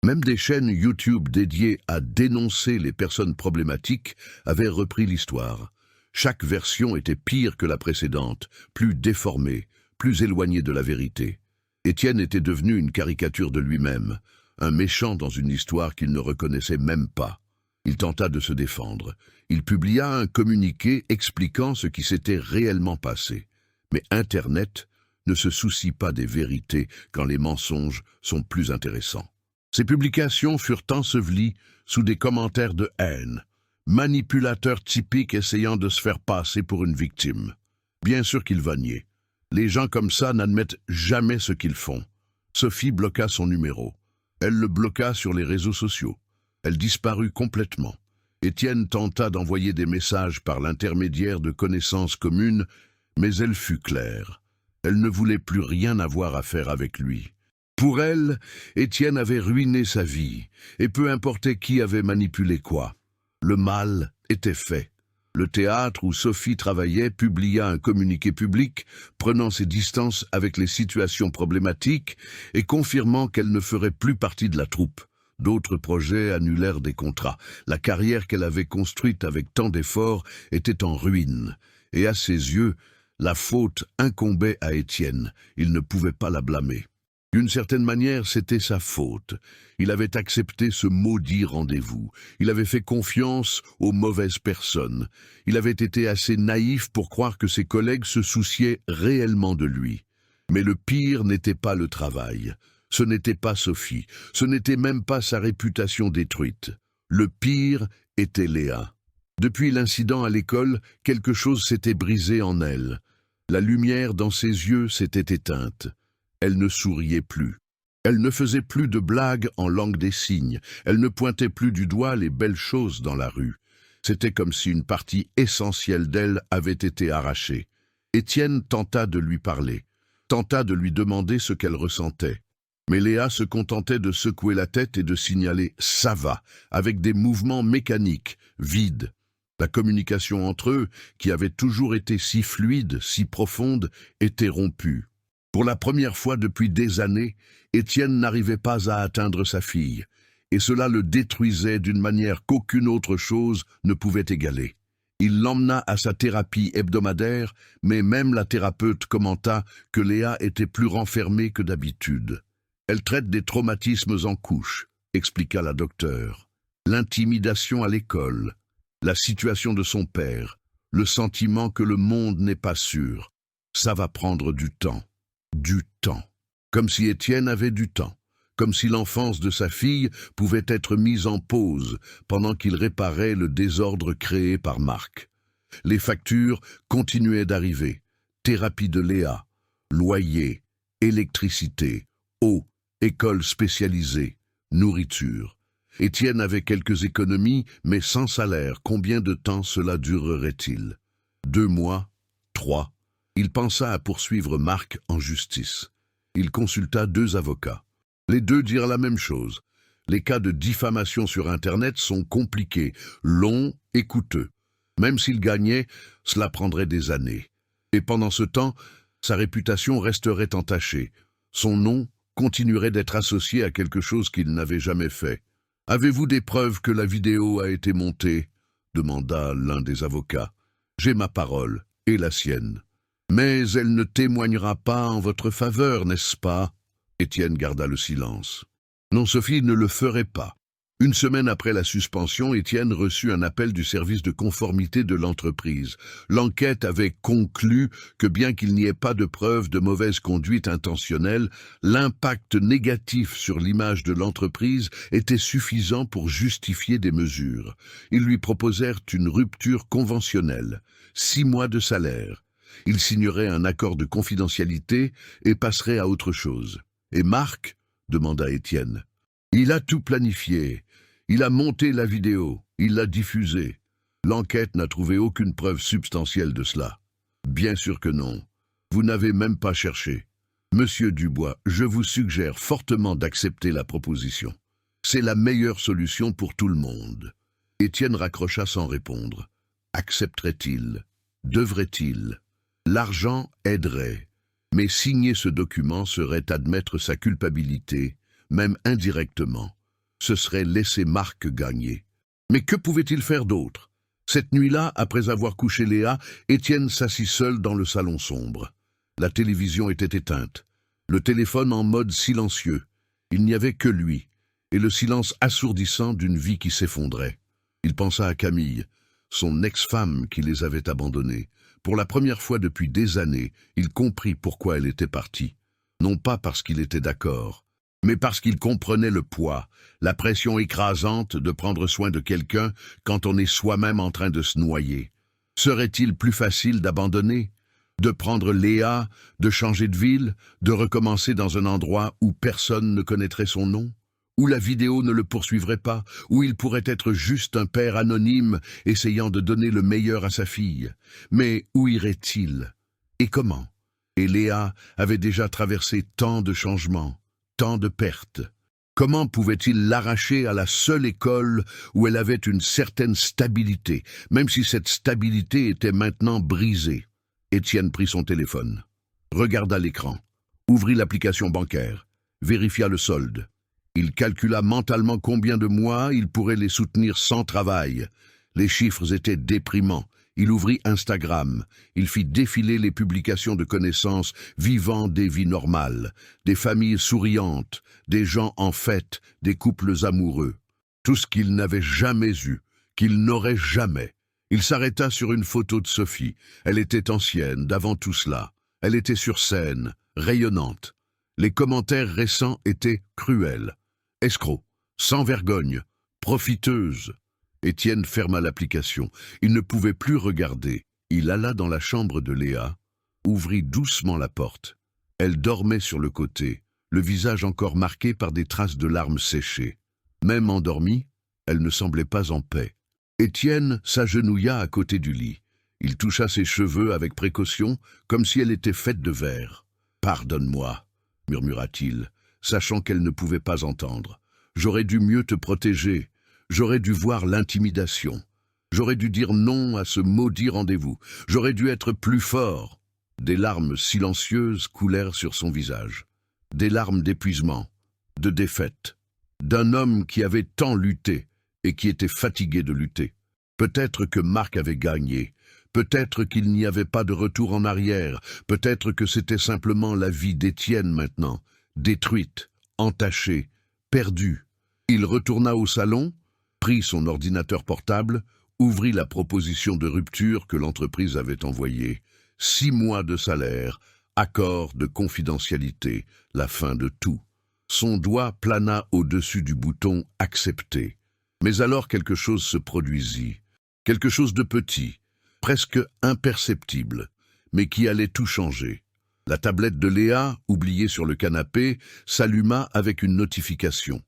Même des chaînes YouTube dédiées à dénoncer les personnes problématiques avaient repris l'histoire. Chaque version était pire que la précédente, plus déformée, plus éloignée de la vérité. Étienne était devenu une caricature de lui-même, un méchant dans une histoire qu'il ne reconnaissait même pas. Il tenta de se défendre. Il publia un communiqué expliquant ce qui s'était réellement passé. Mais Internet ne se soucie pas des vérités quand les mensonges sont plus intéressants. Ces publications furent ensevelies sous des commentaires de haine, manipulateurs typiques essayant de se faire passer pour une victime. Bien sûr qu'il va nier. Les gens comme ça n'admettent jamais ce qu'ils font. Sophie bloqua son numéro. Elle le bloqua sur les réseaux sociaux. Elle disparut complètement. Étienne tenta d'envoyer des messages par l'intermédiaire de connaissances communes, mais elle fut claire. Elle ne voulait plus rien avoir à faire avec lui. Pour elle, Étienne avait ruiné sa vie, et peu importait qui avait manipulé quoi. Le mal était fait. Le théâtre où Sophie travaillait publia un communiqué public, prenant ses distances avec les situations problématiques et confirmant qu'elle ne ferait plus partie de la troupe. D'autres projets annulèrent des contrats. La carrière qu'elle avait construite avec tant d'efforts était en ruine, et à ses yeux, la faute incombait à Étienne. Il ne pouvait pas la blâmer. D'une certaine manière, c'était sa faute. Il avait accepté ce maudit rendez-vous. Il avait fait confiance aux mauvaises personnes. Il avait été assez naïf pour croire que ses collègues se souciaient réellement de lui. Mais le pire n'était pas le travail. Ce n'était pas Sophie. Ce n'était même pas sa réputation détruite. Le pire était Léa. Depuis l'incident à l'école, quelque chose s'était brisé en elle. La lumière dans ses yeux s'était éteinte. Elle ne souriait plus. Elle ne faisait plus de blagues en langue des signes. Elle ne pointait plus du doigt les belles choses dans la rue. C'était comme si une partie essentielle d'elle avait été arrachée. Étienne tenta de lui parler, tenta de lui demander ce qu'elle ressentait. Mais Léa se contentait de secouer la tête et de signaler « ça va » avec des mouvements mécaniques, vides. La communication entre eux, qui avait toujours été si fluide, si profonde, était rompue. Pour la première fois depuis des années, Étienne n'arrivait pas à atteindre sa fille, et cela le détruisait d'une manière qu'aucune autre chose ne pouvait égaler. Il l'emmena à sa thérapie hebdomadaire, mais même la thérapeute commenta que Léa était plus renfermée que d'habitude. Elle traite des traumatismes en couches, expliqua la docteure. L'intimidation à l'école, la situation de son père, le sentiment que le monde n'est pas sûr. Ça va prendre du temps. Du temps. Comme si Étienne avait du temps. comme si l'enfance de sa fille pouvait être mise en pause pendant qu'il réparait le désordre créé par Marc. Les factures continuaient d'arriver. Thérapie de Léa, loyer, électricité, eau, école spécialisée, nourriture. Étienne avait quelques économies, mais sans salaire. Combien de temps cela durerait-il? 2 mois? 3? Il pensa à poursuivre Marc en justice. Il consulta 2 avocats. Les 2 dirent la même chose. Les cas de diffamation sur Internet sont compliqués, longs et coûteux. Même s'il gagnait, cela prendrait des années. Et pendant ce temps, sa réputation resterait entachée. Son nom continuerait d'être associé à quelque chose qu'il n'avait jamais fait. « Avez-vous des preuves que la vidéo a été montée ?» demanda l'un des avocats. « J'ai ma parole, et la sienne. Mais elle ne témoignera pas en votre faveur, n'est-ce pas ?» Étienne garda le silence. Non, Sophie ne le ferait pas. 1 semaine après la suspension, Étienne reçut un appel du service de conformité de l'entreprise. L'enquête avait conclu que bien qu'il n'y ait pas de preuve de mauvaise conduite intentionnelle, l'impact négatif sur l'image de l'entreprise était suffisant pour justifier des mesures. Ils lui proposèrent une rupture conventionnelle, 6 mois de salaire. Il signerait un accord de confidentialité et passerait à autre chose. « Et Marc ?» demanda Étienne. « Il a tout planifié. Il a monté la vidéo. Il l'a diffusée. L'enquête n'a trouvé aucune preuve substantielle de cela. » « Bien sûr que non. Vous n'avez même pas cherché. Monsieur Dubois, je vous suggère fortement d'accepter la proposition. C'est la meilleure solution pour tout le monde. » Étienne raccrocha sans répondre. Accepterait-il? Devrait-il? L'argent aiderait. Mais signer ce document serait admettre sa culpabilité, même indirectement. Ce serait laisser Marc gagner. Mais que pouvait-il faire d'autre? Cette nuit-là, après avoir couché Léa, Étienne s'assit seul dans le salon sombre. La télévision était éteinte, le téléphone en mode silencieux. Il n'y avait que lui, et le silence assourdissant d'une vie qui s'effondrait. Il pensa à Camille, son ex-femme qui les avait abandonnés. Pour la première fois depuis des années, il comprit pourquoi elle était partie. Non pas parce qu'il était d'accord, mais parce qu'il comprenait le poids, la pression écrasante de prendre soin de quelqu'un quand on est soi-même en train de se noyer. Serait-il plus facile d'abandonner? De prendre Léa, de changer de ville, de recommencer dans un endroit où personne ne connaîtrait son nom? Où la vidéo ne le poursuivrait pas, où il pourrait être juste un père anonyme essayant de donner le meilleur à sa fille. Mais où irait-il? Et comment? Et Léa avait déjà traversé tant de changements, tant de pertes. Comment pouvait-il l'arracher à la seule école où elle avait une certaine stabilité, même si cette stabilité était maintenant brisée? Étienne prit son téléphone, regarda l'écran, ouvrit l'application bancaire, vérifia le solde. Il calcula mentalement combien de mois il pourrait les soutenir sans travail. Les chiffres étaient déprimants. Il ouvrit Instagram. Il fit défiler les publications de connaissances vivant des vies normales, des familles souriantes, des gens en fête, des couples amoureux. Tout ce qu'il n'avait jamais eu, qu'il n'aurait jamais. Il s'arrêta sur une photo de Sophie. Elle était ancienne, d'avant tout cela. Elle était sur scène, rayonnante. Les commentaires récents étaient cruels. Escroc, sans vergogne, profiteuse. Étienne ferma l'application. Il ne pouvait plus regarder. Il alla dans la chambre de Léa, ouvrit doucement la porte. Elle dormait sur le côté, le visage encore marqué par des traces de larmes séchées. Même endormie, elle ne semblait pas en paix. Étienne s'agenouilla à côté du lit. Il toucha ses cheveux avec précaution, comme si elle était faite de verre. « Pardonne-moi » murmura-t-il, sachant qu'elle ne pouvait pas entendre. « J'aurais dû mieux te protéger. J'aurais dû voir l'intimidation. J'aurais dû dire non à ce maudit rendez-vous. J'aurais dû être plus fort. » Des larmes silencieuses coulèrent sur son visage. Des larmes d'épuisement, de défaite. D'un homme qui avait tant lutté et qui était fatigué de lutter. Peut-être que Marc avait gagné. Peut-être qu'il n'y avait pas de retour en arrière. Peut-être que c'était simplement la vie d'Étienne maintenant, détruite, entachée, perdue. Il retourna au salon, prit son ordinateur portable, ouvrit la proposition de rupture que l'entreprise avait envoyée. 6 mois de salaire, accord de confidentialité, la fin de tout. Son doigt plana au-dessus du bouton « Accepter ». Mais alors quelque chose se produisit. Quelque chose de petit, presque imperceptible, mais qui allait tout changer. La tablette de Léa, oubliée sur le canapé, s'alluma avec une notification.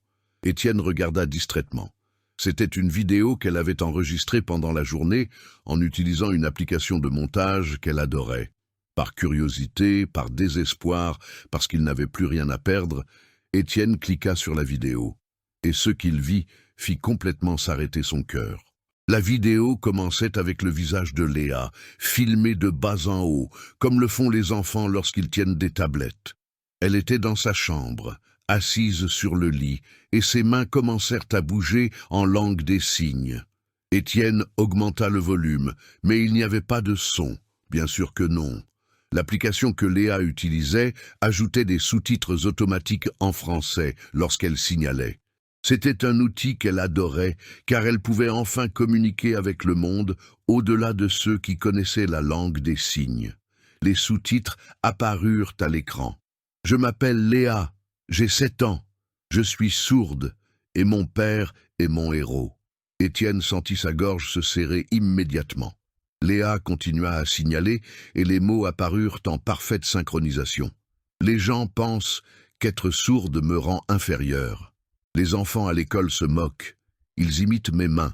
Étienne regarda distraitement. C'était une vidéo qu'elle avait enregistrée pendant la journée en utilisant une application de montage qu'elle adorait. Par curiosité, par désespoir, parce qu'il n'avait plus rien à perdre, Étienne cliqua sur la vidéo. Et ce qu'il vit fit complètement s'arrêter son cœur. La vidéo commençait avec le visage de Léa, filmé de bas en haut, comme le font les enfants lorsqu'ils tiennent des tablettes. Elle était dans sa chambre, assise sur le lit, et ses mains commencèrent à bouger en langue des signes. Étienne augmenta le volume, mais il n'y avait pas de son. Bien sûr que non. L'application que Léa utilisait ajoutait des sous-titres automatiques en français lorsqu'elle signalait. C'était un outil qu'elle adorait, car elle pouvait enfin communiquer avec le monde au-delà de ceux qui connaissaient la langue des signes. Les sous-titres apparurent à l'écran. « Je m'appelle Léa, j'ai 7 ans, je suis sourde, et mon père est mon héros. » Étienne sentit sa gorge se serrer immédiatement. Léa continua à signaler, et les mots apparurent en parfaite synchronisation. « Les gens pensent qu'être sourde me rend inférieure. Les enfants à l'école se moquent. Ils imitent mes mains.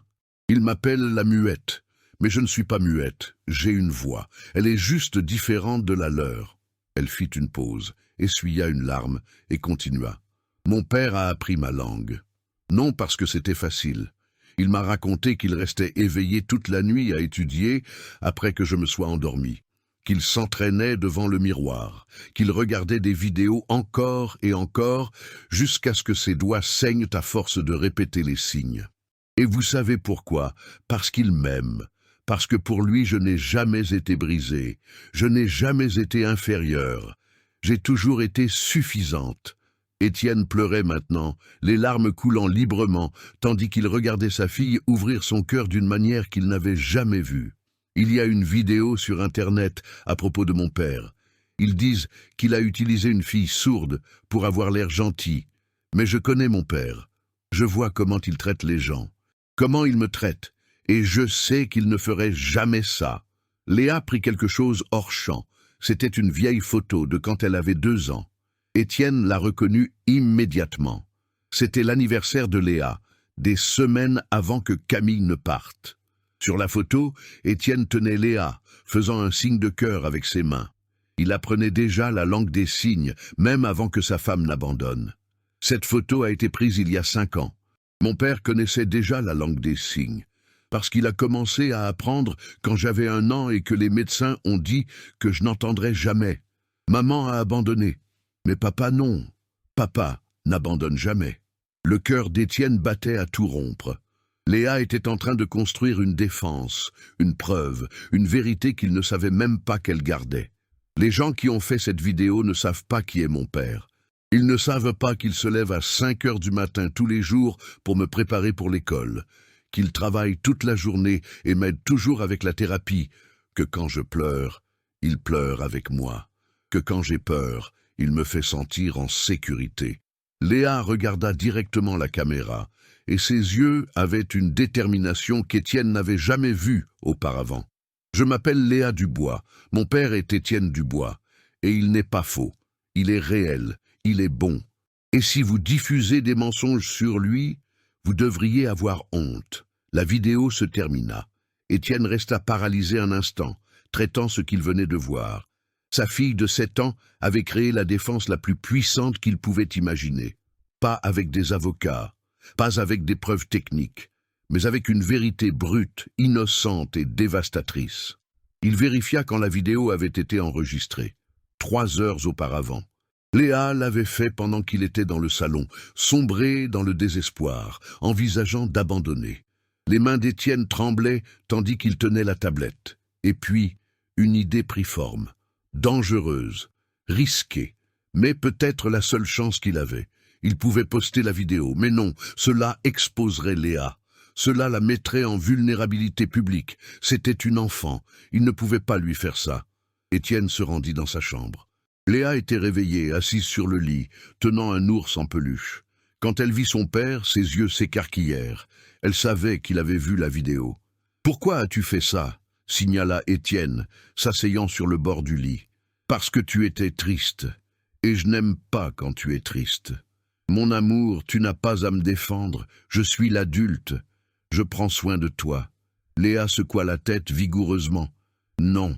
Ils m'appellent la muette. Mais je ne suis pas muette. J'ai une voix. Elle est juste différente de la leur. » Elle fit une pause, essuya une larme et continua. « Mon père a appris ma langue. Non parce que c'était facile. Il m'a raconté qu'il restait éveillé toute la nuit à étudier après que je me sois endormi. Qu'il s'entraînait devant le miroir, qu'il regardait des vidéos encore et encore, jusqu'à ce que ses doigts saignent à force de répéter les signes. Et vous savez pourquoi? Parce qu'il m'aime. Parce que pour lui, je n'ai jamais été brisée. Je n'ai jamais été inférieure. J'ai toujours été suffisante. » Étienne pleurait maintenant, les larmes coulant librement, tandis qu'il regardait sa fille ouvrir son cœur d'une manière qu'il n'avait jamais vue. Il y a une vidéo sur Internet à propos de mon père. Ils disent qu'il a utilisé une fille sourde pour avoir l'air gentil. Mais je connais mon père. Je vois comment il traite les gens. Comment il me traite. Et je sais qu'il ne ferait jamais ça. Léa prit quelque chose hors champ. C'était une vieille photo de quand elle avait 2 ans. Étienne la reconnut immédiatement. C'était l'anniversaire de Léa, des semaines avant que Camille ne parte. Sur la photo, Étienne tenait Léa, faisant un signe de cœur avec ses mains. Il apprenait déjà la langue des signes, même avant que sa femme n'abandonne. Cette photo a été prise il y a 5 ans. Mon père connaissait déjà la langue des signes, parce qu'il a commencé à apprendre quand j'avais 1 an et que les médecins ont dit que je n'entendrais jamais. Maman a abandonné, mais papa non. Papa n'abandonne jamais. Le cœur d'Étienne battait à tout rompre. Léa était en train de construire une défense, une preuve, une vérité qu'il ne savait même pas qu'elle gardait. Les gens qui ont fait cette vidéo ne savent pas qui est mon père. Ils ne savent pas qu'il se lève à 5 heures du matin tous les jours pour me préparer pour l'école, qu'il travaille toute la journée et m'aide toujours avec la thérapie, que quand je pleure, il pleure avec moi, que quand j'ai peur, il me fait sentir en sécurité. Léa regarda directement la caméra, et ses yeux avaient une détermination qu'Étienne n'avait jamais vue auparavant. « Je m'appelle Léa Dubois, mon père est Étienne Dubois, et il n'est pas faux, il est réel, il est bon. Et si vous diffusez des mensonges sur lui, vous devriez avoir honte. » La vidéo se termina. Étienne resta paralysé un instant, traitant ce qu'il venait de voir. Sa fille de 7 ans avait créé la défense la plus puissante qu'il pouvait imaginer. Pas avec des avocats, pas avec des preuves techniques, mais avec une vérité brute, innocente et dévastatrice. Il vérifia quand la vidéo avait été enregistrée, 3 heures auparavant. Léa l'avait fait pendant qu'il était dans le salon, sombré dans le désespoir, envisageant d'abandonner. Les mains d'Étienne tremblaient tandis qu'il tenait la tablette. Et puis, une idée prit forme. Dangereuse, risquée, mais peut-être la seule chance qu'il avait. Il pouvait poster la vidéo, mais non, cela exposerait Léa. Cela la mettrait en vulnérabilité publique. C'était une enfant, il ne pouvait pas lui faire ça. Étienne se rendit dans sa chambre. Léa était réveillée, assise sur le lit, tenant un ours en peluche. Quand elle vit son père, ses yeux s'écarquillèrent. Elle savait qu'il avait vu la vidéo. « Pourquoi as-tu fait ça ?» signala Étienne, s'asseyant sur le bord du lit. « Parce que tu étais triste. Et je n'aime pas quand tu es triste. Mon amour, tu n'as pas à me défendre. Je suis l'adulte. Je prends soin de toi. » Léa secoua la tête vigoureusement. « Non,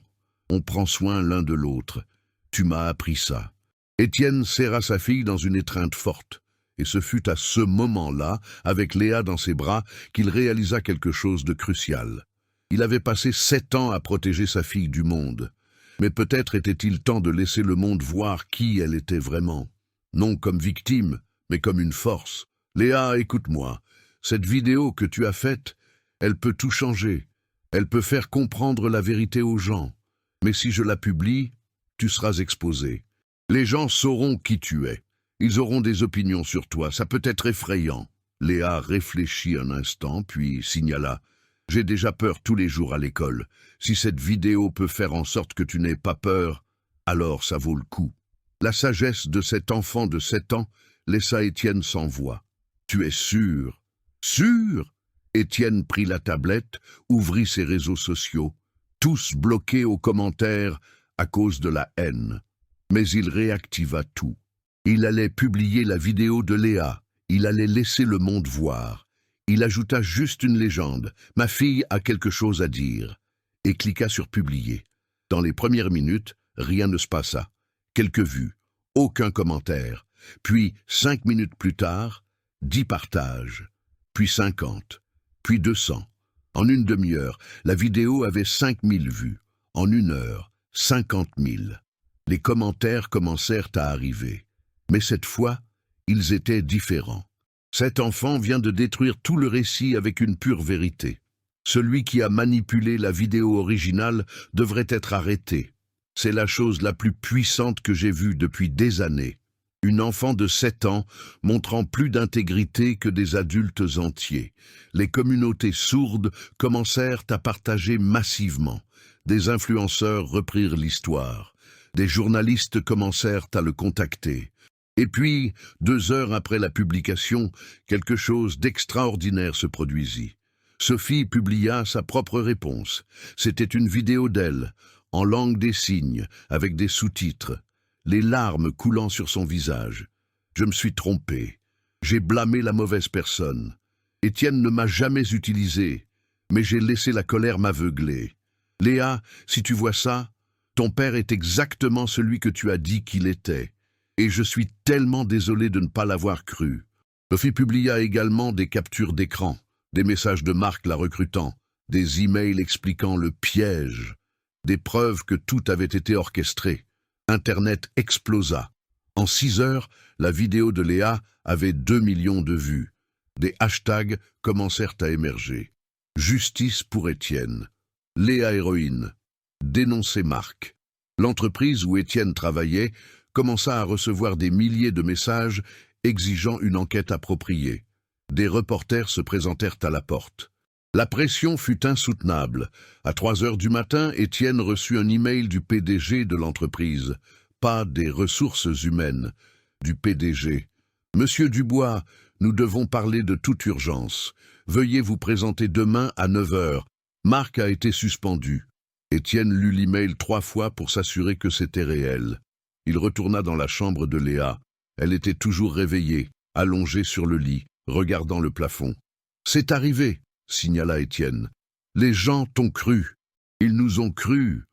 on prend soin l'un de l'autre. Tu m'as appris ça. » Étienne serra sa fille dans une étreinte forte. Et ce fut à ce moment-là, avec Léa dans ses bras, qu'il réalisa quelque chose de crucial. Il avait passé 7 ans à protéger sa fille du monde. Mais peut-être était-il temps de laisser le monde voir qui elle était vraiment. Non comme victime, mais comme une force. « Léa, écoute-moi. Cette vidéo que tu as faite, elle peut tout changer. Elle peut faire comprendre la vérité aux gens. Mais si je la publie, tu seras exposé. Les gens sauront qui tu es. Ils auront des opinions sur toi. Ça peut être effrayant. » Léa réfléchit un instant, puis signala. « J'ai déjà peur tous les jours à l'école. Si cette vidéo peut faire en sorte que tu n'aies pas peur, alors ça vaut le coup. » La sagesse de cet enfant de 7 ans laissa Étienne sans voix. « Tu es sûr? » « Sûr ?» Étienne prit la tablette, ouvrit ses réseaux sociaux, tous bloqués aux commentaires à cause de la haine. Mais il réactiva tout. Il allait publier la vidéo de Léa. Il allait laisser le monde voir. Il ajouta juste une légende. « Ma fille a quelque chose à dire. » Et cliqua sur « Publier ». Dans les premières minutes, rien ne se passa. Quelques vues, aucun commentaire. Puis, 5 minutes plus tard, 10 partages. Puis 50. Puis 200. En une demi-heure, la vidéo avait 5000 vues. En 1 heure, 50 000. Les commentaires commencèrent à arriver. Mais cette fois, ils étaient différents. Cet enfant vient de détruire tout le récit avec une pure vérité. Celui qui a manipulé la vidéo originale devrait être arrêté. C'est la chose la plus puissante que j'ai vue depuis des années. Une enfant de 7 ans montrant plus d'intégrité que des adultes entiers. Les communautés sourdes commencèrent à partager massivement. Des influenceurs reprirent l'histoire. Des journalistes commencèrent à le contacter. Et puis, 2 heures après la publication, quelque chose d'extraordinaire se produisit. Sophie publia sa propre réponse. C'était une vidéo d'elle, en langue des signes, avec des sous-titres. Les larmes coulant sur son visage. « Je me suis trompé. J'ai blâmé la mauvaise personne. Étienne ne m'a jamais utilisé, mais j'ai laissé la colère m'aveugler. Léa, si tu vois ça, ton père est exactement celui que tu as dit qu'il était. Et je suis tellement désolé de ne pas l'avoir cru. » Sophie publia également des captures d'écran, des messages de Marc la recrutant, des emails expliquant le piège, des preuves que tout avait été orchestré. Internet explosa. En 6 heures, la vidéo de Léa avait 2 millions de vues. Des hashtags commencèrent à émerger. Justice pour Étienne. Léa héroïne. Dénoncer Marc. L'entreprise où Étienne travaillait commença à recevoir des milliers de messages exigeant une enquête appropriée. Des reporters se présentèrent à la porte. La pression fut insoutenable. À 3 heures du matin, Étienne reçut un email du PDG de l'entreprise. Pas des ressources humaines, du PDG. « Monsieur Dubois, nous devons parler de toute urgence. Veuillez vous présenter demain à 9 heures. Marc a été suspendu. » Étienne lut l'email 3 fois pour s'assurer que c'était réel. Il retourna dans la chambre de Léa. Elle était toujours réveillée, allongée sur le lit, regardant le plafond. « C'est arrivé !» signala Étienne. « Les gens t'ont cru. Ils nous ont cru. »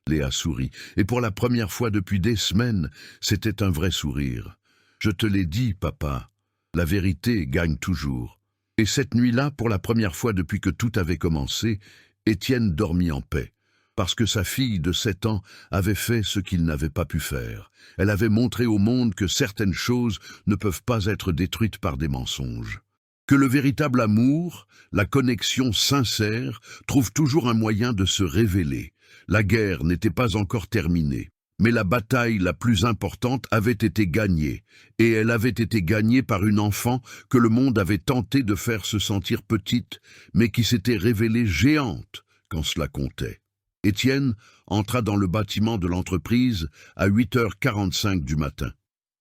Léa sourit, et pour la première fois depuis des semaines, c'était un vrai sourire. « Je te l'ai dit, papa, la vérité gagne toujours. » Et cette nuit-là, pour la première fois depuis que tout avait commencé, Étienne dormit en paix, parce que sa fille de 7 ans avait fait ce qu'il n'avait pas pu faire. Elle avait montré au monde que certaines choses ne peuvent pas être détruites par des mensonges. Que le véritable amour, la connexion sincère, trouve toujours un moyen de se révéler. La guerre n'était pas encore terminée, mais la bataille la plus importante avait été gagnée, et elle avait été gagnée par une enfant que le monde avait tenté de faire se sentir petite, mais qui s'était révélée géante quand cela comptait. Étienne entra dans le bâtiment de l'entreprise à 8h45 du matin,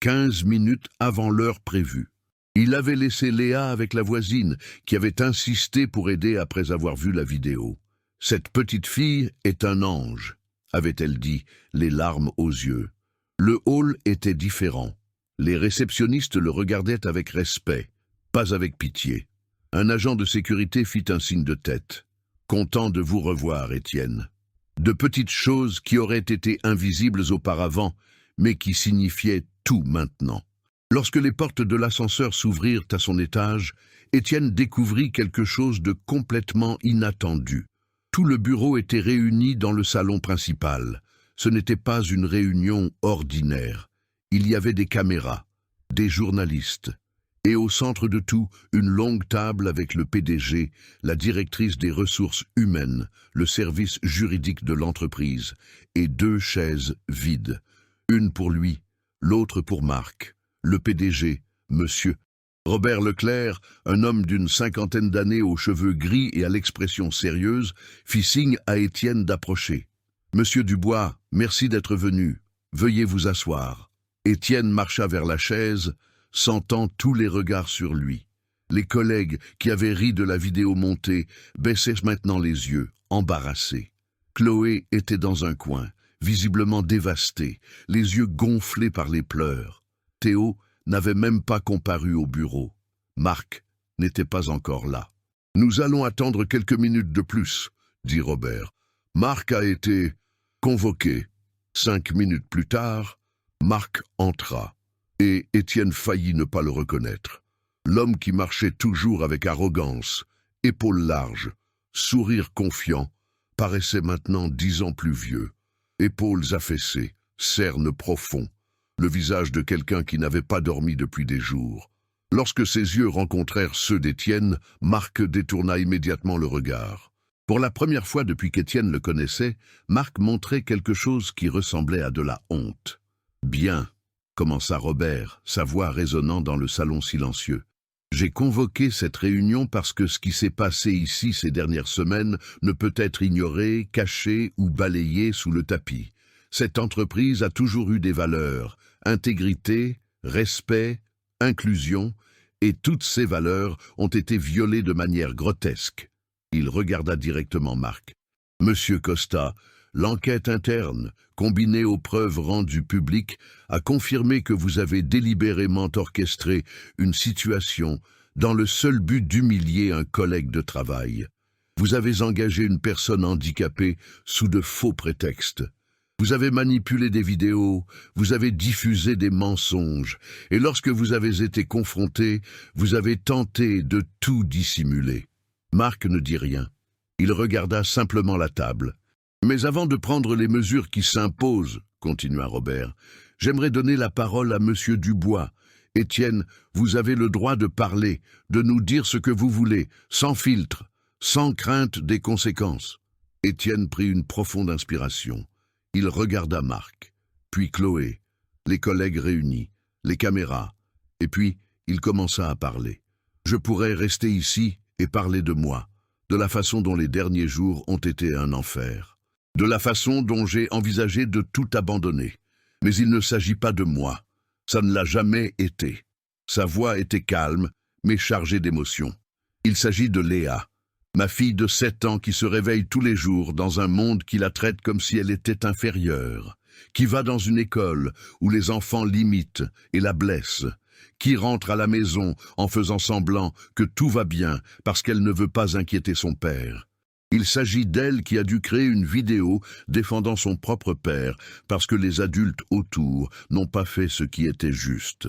15 minutes avant l'heure prévue. Il avait laissé Léa avec la voisine, qui avait insisté pour aider après avoir vu la vidéo. « Cette petite fille est un ange », avait-elle dit, les larmes aux yeux. Le hall était différent. Les réceptionnistes le regardaient avec respect, pas avec pitié. Un agent de sécurité fit un signe de tête. « Content de vous revoir, Étienne. » De petites choses qui auraient été invisibles auparavant, mais qui signifiaient tout maintenant. Lorsque les portes de l'ascenseur s'ouvrirent à son étage, Étienne découvrit quelque chose de complètement inattendu. Tout le bureau était réuni dans le salon principal. Ce n'était pas une réunion ordinaire. Il y avait des caméras, des journalistes, et au centre de tout, une longue table avec le PDG, la directrice des ressources humaines, le service juridique de l'entreprise, et 2 chaises vides. Une pour lui, l'autre pour Marc. Le PDG, Monsieur Robert Leclerc, un homme d'une 50aine d'années aux cheveux gris et à l'expression sérieuse, fit signe à Étienne d'approcher. « Monsieur Dubois, merci d'être venu. Veuillez vous asseoir. » Étienne marcha vers la chaise, sentant tous les regards sur lui. Les collègues qui avaient ri de la vidéo montée baissaient maintenant les yeux, embarrassés. Chloé était dans un coin, visiblement dévastée, les yeux gonflés par les pleurs. Théo n'avait même pas comparu au bureau. Marc n'était pas encore là. « Nous allons attendre quelques minutes de plus, » dit Robert. Marc a été convoqué. 5 minutes plus tard, Marc entra, et Étienne faillit ne pas le reconnaître. L'homme qui marchait toujours avec arrogance, épaules larges, sourire confiant, paraissait maintenant 10 ans plus vieux. Épaules affaissées, cernes profonds, le visage de quelqu'un qui n'avait pas dormi depuis des jours. Lorsque ses yeux rencontrèrent ceux d'Étienne, Marc détourna immédiatement le regard. Pour la première fois depuis qu'Étienne le connaissait, Marc montrait quelque chose qui ressemblait à de la honte. « Bien, » commença Robert, sa voix résonnant dans le salon silencieux. « J'ai convoqué cette réunion parce que ce qui s'est passé ici ces dernières semaines ne peut être ignoré, caché ou balayé sous le tapis. Cette entreprise a toujours eu des valeurs, intégrité, respect, inclusion, et toutes ces valeurs ont été violées de manière grotesque. » Il regarda directement Marc. « Monsieur Costa, l'enquête interne, combinée aux preuves rendues publiques, a confirmé que vous avez délibérément orchestré une situation dans le seul but d'humilier un collègue de travail. Vous avez engagé une personne handicapée sous de faux prétextes. Vous avez manipulé des vidéos, vous avez diffusé des mensonges, et lorsque vous avez été confronté, vous avez tenté de tout dissimuler. » Marc ne dit rien. Il regarda simplement la table. « Mais avant de prendre les mesures qui s'imposent, » continua Robert, « j'aimerais donner la parole à Monsieur Dubois. Étienne, vous avez le droit de parler, de nous dire ce que vous voulez, sans filtre, sans crainte des conséquences. » Étienne prit une profonde inspiration. Il regarda Marc, puis Chloé, les collègues réunis, les caméras, et puis il commença à parler. « Je pourrais rester ici et parler de moi, de la façon dont les derniers jours ont été un enfer, de la façon dont j'ai envisagé de tout abandonner. Mais il ne s'agit pas de moi, ça ne l'a jamais été. » Sa voix était calme, mais chargée d'émotion. « Il s'agit de Léa. Ma fille de 7 ans qui se réveille tous les jours dans un monde qui la traite comme si elle était inférieure, qui va dans une école où les enfants l'imitent et la blessent, qui rentre à la maison en faisant semblant que tout va bien parce qu'elle ne veut pas inquiéter son père. Il s'agit d'elle qui a dû créer une vidéo défendant son propre père parce que les adultes autour n'ont pas fait ce qui était juste. »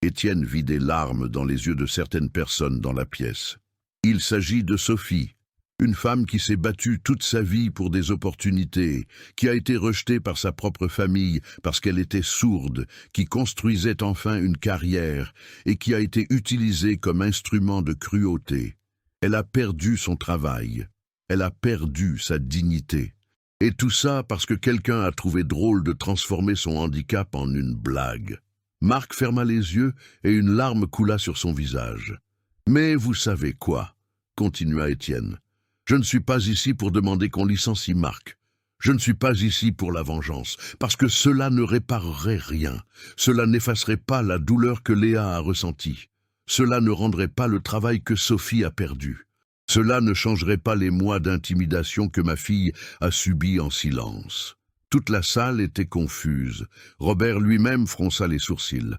Étienne vit des larmes dans les yeux de certaines personnes dans la pièce. Il s'agit de Sophie, une femme qui s'est battue toute sa vie pour des opportunités, qui a été rejetée par sa propre famille parce qu'elle était sourde, qui construisait enfin une carrière et qui a été utilisée comme instrument de cruauté. Elle a perdu son travail, elle a perdu sa dignité. Et tout ça parce que quelqu'un a trouvé drôle de transformer son handicap en une blague. Marc ferma les yeux et une larme coula sur son visage. « Mais vous savez quoi ?» continua Étienne. « Je ne suis pas ici pour demander qu'on licencie Marc. Je ne suis pas ici pour la vengeance, parce que cela ne réparerait rien. Cela n'effacerait pas la douleur que Léa a ressentie. Cela ne rendrait pas le travail que Sophie a perdu. Cela ne changerait pas les mois d'intimidation que ma fille a subis en silence. Toute la salle était confuse. Robert lui-même fronça les sourcils.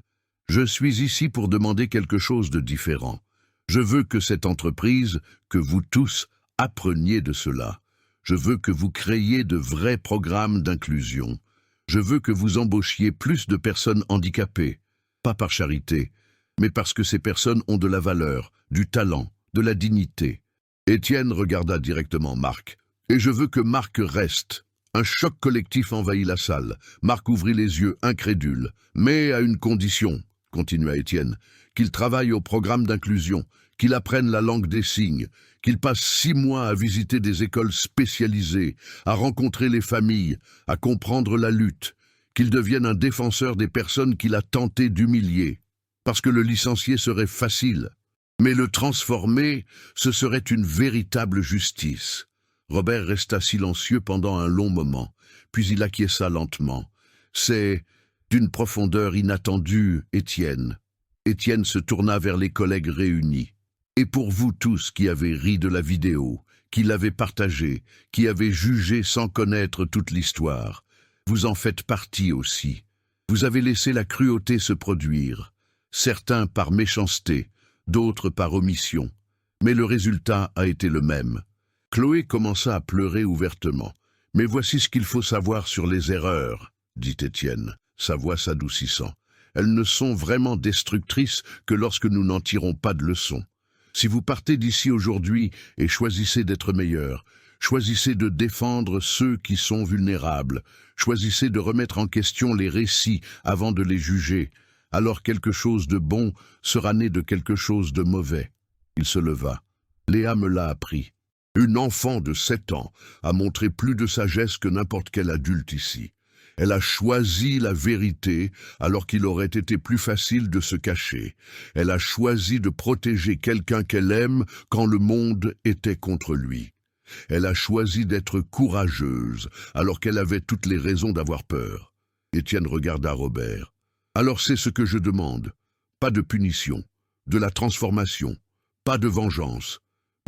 Je suis ici pour demander quelque chose de différent. Je veux que cette entreprise, que vous tous, appreniez de cela. Je veux que vous créiez de vrais programmes d'inclusion. Je veux que vous embauchiez plus de personnes handicapées, pas par charité, mais parce que ces personnes ont de la valeur, du talent, de la dignité. Étienne regarda directement Marc. Et je veux que Marc reste. Un choc collectif envahit la salle. Marc ouvrit les yeux, incrédule. Mais à une condition, continua Étienne, qu'il travaille au programme d'inclusion, qu'il apprenne la langue des signes, qu'il passe 6 mois à visiter des écoles spécialisées, à rencontrer les familles, à comprendre la lutte, qu'il devienne un défenseur des personnes qu'il a tenté d'humilier. Parce que le licencier serait facile. Mais le transformer, ce serait une véritable justice. Robert resta silencieux pendant un long moment, puis il acquiesça lentement. C'est d'une profondeur inattendue, Étienne. Étienne se tourna vers les collègues réunis. Et pour vous tous qui avez ri de la vidéo, qui l'avez partagée, qui avez jugé sans connaître toute l'histoire, vous en faites partie aussi. Vous avez laissé la cruauté se produire, certains par méchanceté, d'autres par omission. Mais le résultat a été le même. Chloé commença à pleurer ouvertement. « Mais voici ce qu'il faut savoir sur les erreurs, » dit Étienne, sa voix s'adoucissant. « Elles ne sont vraiment destructrices que lorsque nous n'en tirons pas de leçons. Si vous partez d'ici aujourd'hui et choisissez d'être meilleur, choisissez de défendre ceux qui sont vulnérables, choisissez de remettre en question les récits avant de les juger, alors quelque chose de bon sera né de quelque chose de mauvais. » Il se leva. « Léa me l'a appris. Une enfant de 7 ans a montré plus de sagesse que n'importe quel adulte ici. Elle a choisi la vérité alors qu'il aurait été plus facile de se cacher. Elle a choisi de protéger quelqu'un qu'elle aime quand le monde était contre lui. Elle a choisi d'être courageuse alors qu'elle avait toutes les raisons d'avoir peur. » Étienne regarda Robert. « Alors c'est ce que je demande. Pas de punition, de la transformation, pas de vengeance,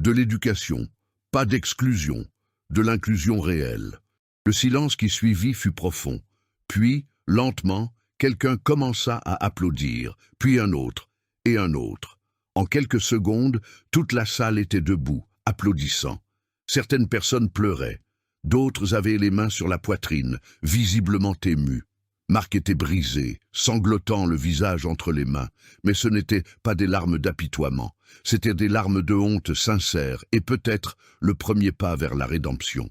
de l'éducation, pas d'exclusion, de l'inclusion réelle. » Le silence qui suivit fut profond. Puis, lentement, quelqu'un commença à applaudir, puis un autre, et un autre. En quelques secondes, toute la salle était debout, applaudissant. Certaines personnes pleuraient, d'autres avaient les mains sur la poitrine, visiblement émues. Marc était brisé, sanglotant le visage entre les mains, mais ce n'étaient pas des larmes d'apitoiement, c'étaient des larmes de honte sincères et peut-être le premier pas vers la rédemption.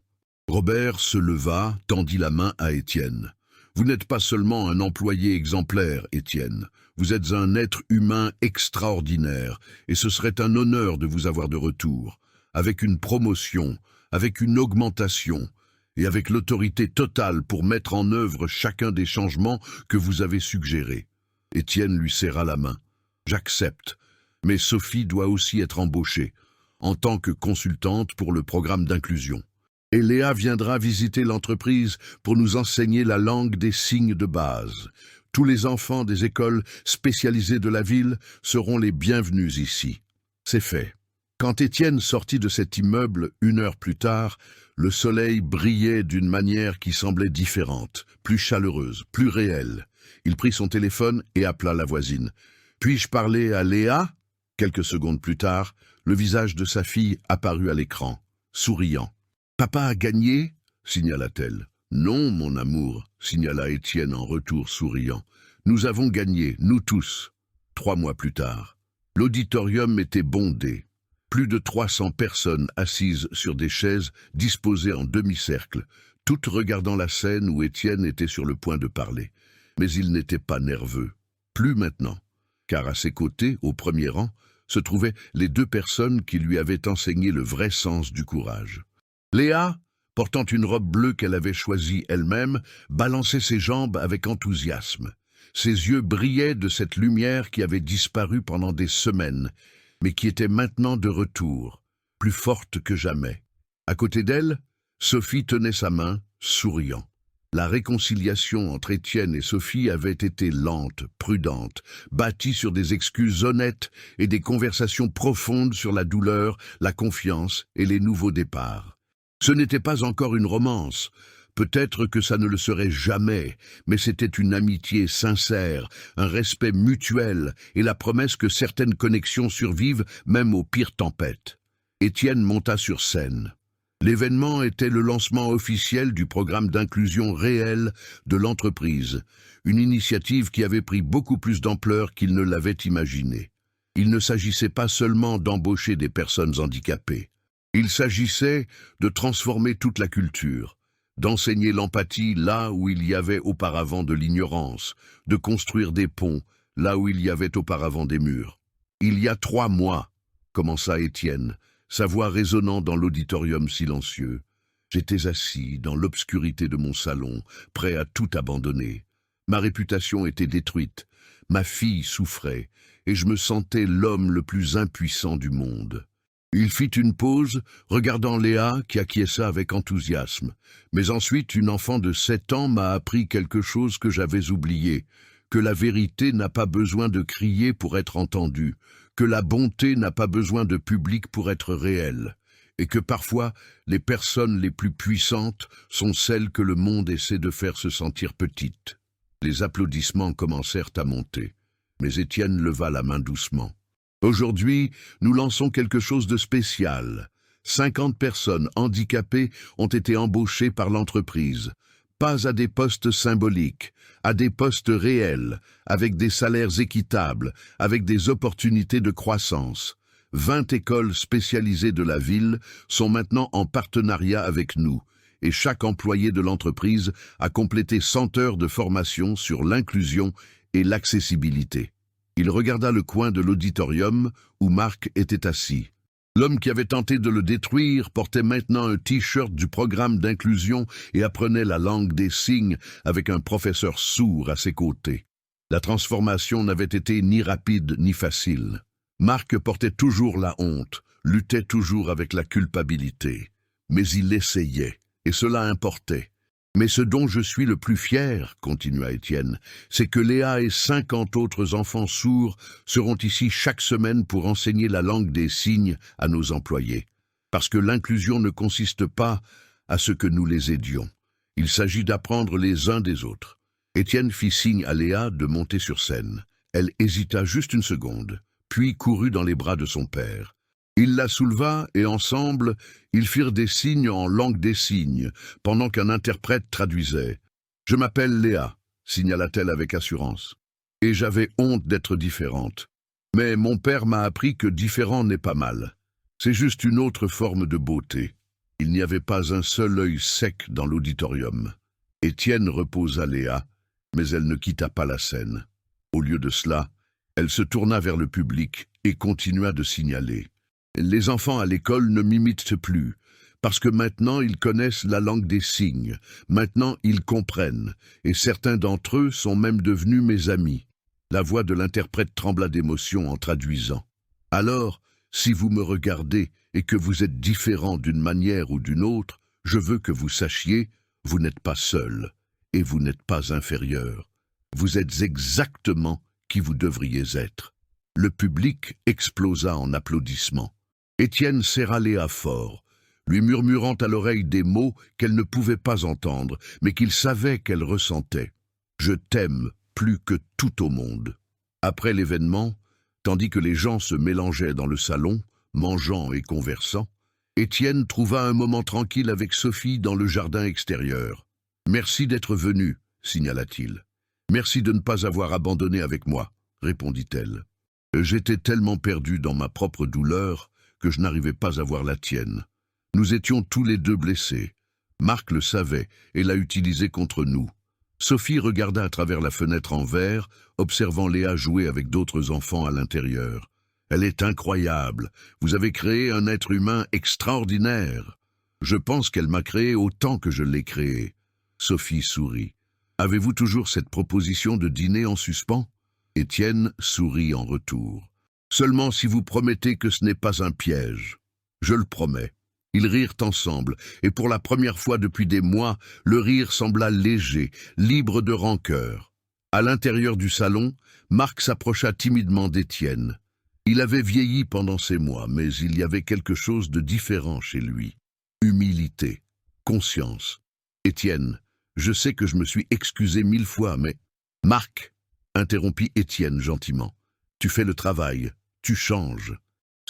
Robert se leva, tendit la main à Étienne. « Vous n'êtes pas seulement un employé exemplaire, Étienne. Vous êtes un être humain extraordinaire, et ce serait un honneur de vous avoir de retour, avec une promotion, avec une augmentation, et avec l'autorité totale pour mettre en œuvre chacun des changements que vous avez suggérés. » Étienne lui serra la main. « J'accepte, mais Sophie doit aussi être embauchée, en tant que consultante pour le programme d'inclusion. Et Léa viendra visiter l'entreprise pour nous enseigner la langue des signes de base. Tous les enfants des écoles spécialisées de la ville seront les bienvenus ici. » C'est fait. Quand Étienne sortit de cet immeuble 1 heure plus tard, le soleil brillait d'une manière qui semblait différente, plus chaleureuse, plus réelle. Il prit son téléphone et appela la voisine. « Puis-je parler à Léa ?» Quelques secondes plus tard, le visage de sa fille apparut à l'écran, souriant. « Papa a gagné ?» signala-t-elle. « Non, mon amour, » signala Étienne en retour souriant. « Nous avons gagné, nous tous. » 3 mois plus tard. L'auditorium était bondé. Plus de 300 personnes assises sur des chaises disposées en demi-cercle, toutes regardant la scène où Étienne était sur le point de parler. Mais il n'était pas nerveux. Plus maintenant, car à ses côtés, au premier rang, se trouvaient les 2 personnes qui lui avaient enseigné le vrai sens du courage. Léa, portant une robe bleue qu'elle avait choisie elle-même, balançait ses jambes avec enthousiasme. Ses yeux brillaient de cette lumière qui avait disparu pendant des semaines, mais qui était maintenant de retour, plus forte que jamais. À côté d'elle, Sophie tenait sa main, souriant. La réconciliation entre Étienne et Sophie avait été lente, prudente, bâtie sur des excuses honnêtes et des conversations profondes sur la douleur, la confiance et les nouveaux départs. Ce n'était pas encore une romance. Peut-être que ça ne le serait jamais, mais c'était une amitié sincère, un respect mutuel et la promesse que certaines connexions survivent même aux pires tempêtes. Étienne monta sur scène. L'événement était le lancement officiel du programme d'inclusion réelle de l'entreprise, une initiative qui avait pris beaucoup plus d'ampleur qu'il ne l'avait imaginé. Il ne s'agissait pas seulement d'embaucher des personnes handicapées. Il s'agissait de transformer toute la culture, d'enseigner l'empathie là où il y avait auparavant de l'ignorance, de construire des ponts là où il y avait auparavant des murs. Il y a 3 mois, commença Étienne, sa voix résonnant dans l'auditorium silencieux. J'étais assis dans l'obscurité de mon salon, prêt à tout abandonner. Ma réputation était détruite, ma fille souffrait, et je me sentais l'homme le plus impuissant du monde. Il fit une pause, regardant Léa qui acquiesça avec enthousiasme. Mais ensuite, une enfant de 7 ans m'a appris quelque chose que j'avais oublié, que la vérité n'a pas besoin de crier pour être entendue, que la bonté n'a pas besoin de public pour être réelle, et que parfois, les personnes les plus puissantes sont celles que le monde essaie de faire se sentir petites. Les applaudissements commencèrent à monter, mais Étienne leva la main doucement. Aujourd'hui, nous lançons quelque chose de spécial. 50 personnes handicapées ont été embauchées par l'entreprise, pas à des postes symboliques, à des postes réels, avec des salaires équitables, avec des opportunités de croissance. 20 écoles spécialisées de la ville sont maintenant en partenariat avec nous, et chaque employé de l'entreprise a complété 100 heures de formation sur l'inclusion et l'accessibilité. Il regarda le coin de l'auditorium où Marc était assis. L'homme qui avait tenté de le détruire portait maintenant un t-shirt du programme d'inclusion et apprenait la langue des signes avec un professeur sourd à ses côtés. La transformation n'avait été ni rapide ni facile. Marc portait toujours la honte, luttait toujours avec la culpabilité. Mais il essayait, et cela importait. Mais ce dont je suis le plus fier, continua Étienne, c'est que Léa et 50 autres enfants sourds seront ici chaque semaine pour enseigner la langue des signes à nos employés. Parce que l'inclusion ne consiste pas à ce que nous les aidions. Il s'agit d'apprendre les uns des autres. Étienne fit signe à Léa de monter sur scène. Elle hésita juste une seconde, puis courut dans les bras de son père. Il la souleva et ensemble, ils firent des signes en langue des signes, pendant qu'un interprète traduisait. « Je m'appelle Léa », signala-t-elle avec assurance. « Et j'avais honte d'être différente. Mais mon père m'a appris que différent n'est pas mal. C'est juste une autre forme de beauté. » Il n'y avait pas un seul œil sec dans l'auditorium. Étienne reposa Léa, mais elle ne quitta pas la scène. Au lieu de cela, elle se tourna vers le public et continua de signaler. Les enfants à l'école ne m'imitent plus, parce que maintenant ils connaissent la langue des signes, maintenant ils comprennent, et certains d'entre eux sont même devenus mes amis. La voix de l'interprète trembla d'émotion en traduisant. Alors, si vous me regardez et que vous êtes différent d'une manière ou d'une autre, je veux que vous sachiez, vous n'êtes pas seul, et vous n'êtes pas inférieur. Vous êtes exactement qui vous devriez être. Le public explosa en applaudissements. Étienne serra Léa fort, lui murmurant à l'oreille des mots qu'elle ne pouvait pas entendre, mais qu'il savait qu'elle ressentait. « Je t'aime plus que tout au monde. » Après l'événement, tandis que les gens se mélangeaient dans le salon, mangeant et conversant, Étienne trouva un moment tranquille avec Sophie dans le jardin extérieur. « Merci d'être venu, » signala-t-il. « Merci de ne pas avoir abandonné avec moi, » répondit-elle. « J'étais tellement perdu dans ma propre douleur que je n'arrivais pas à voir la tienne. Nous étions tous les deux blessés. Marc le savait et l'a utilisé contre nous. » Sophie regarda à travers la fenêtre en verre, observant Léa jouer avec d'autres enfants à l'intérieur. « Elle est incroyable. Vous avez créé un être humain extraordinaire. Je pense qu'elle m'a créé autant que je l'ai créé. » Sophie sourit. « Avez-vous toujours cette proposition de dîner en suspens ?» Étienne sourit en retour. « Seulement si vous promettez que ce n'est pas un piège. » « Je le promets. » Ils rirent ensemble, et pour la première fois depuis des mois, le rire sembla léger, libre de rancœur. À l'intérieur du salon, Marc s'approcha timidement d'Étienne. Il avait vieilli pendant ces mois, mais il y avait quelque chose de différent chez lui. Humilité, conscience. « Étienne, je sais que je me suis excusé 1000 fois, mais... » « Marc, interrompit Étienne gentiment. Tu fais le travail, tu changes.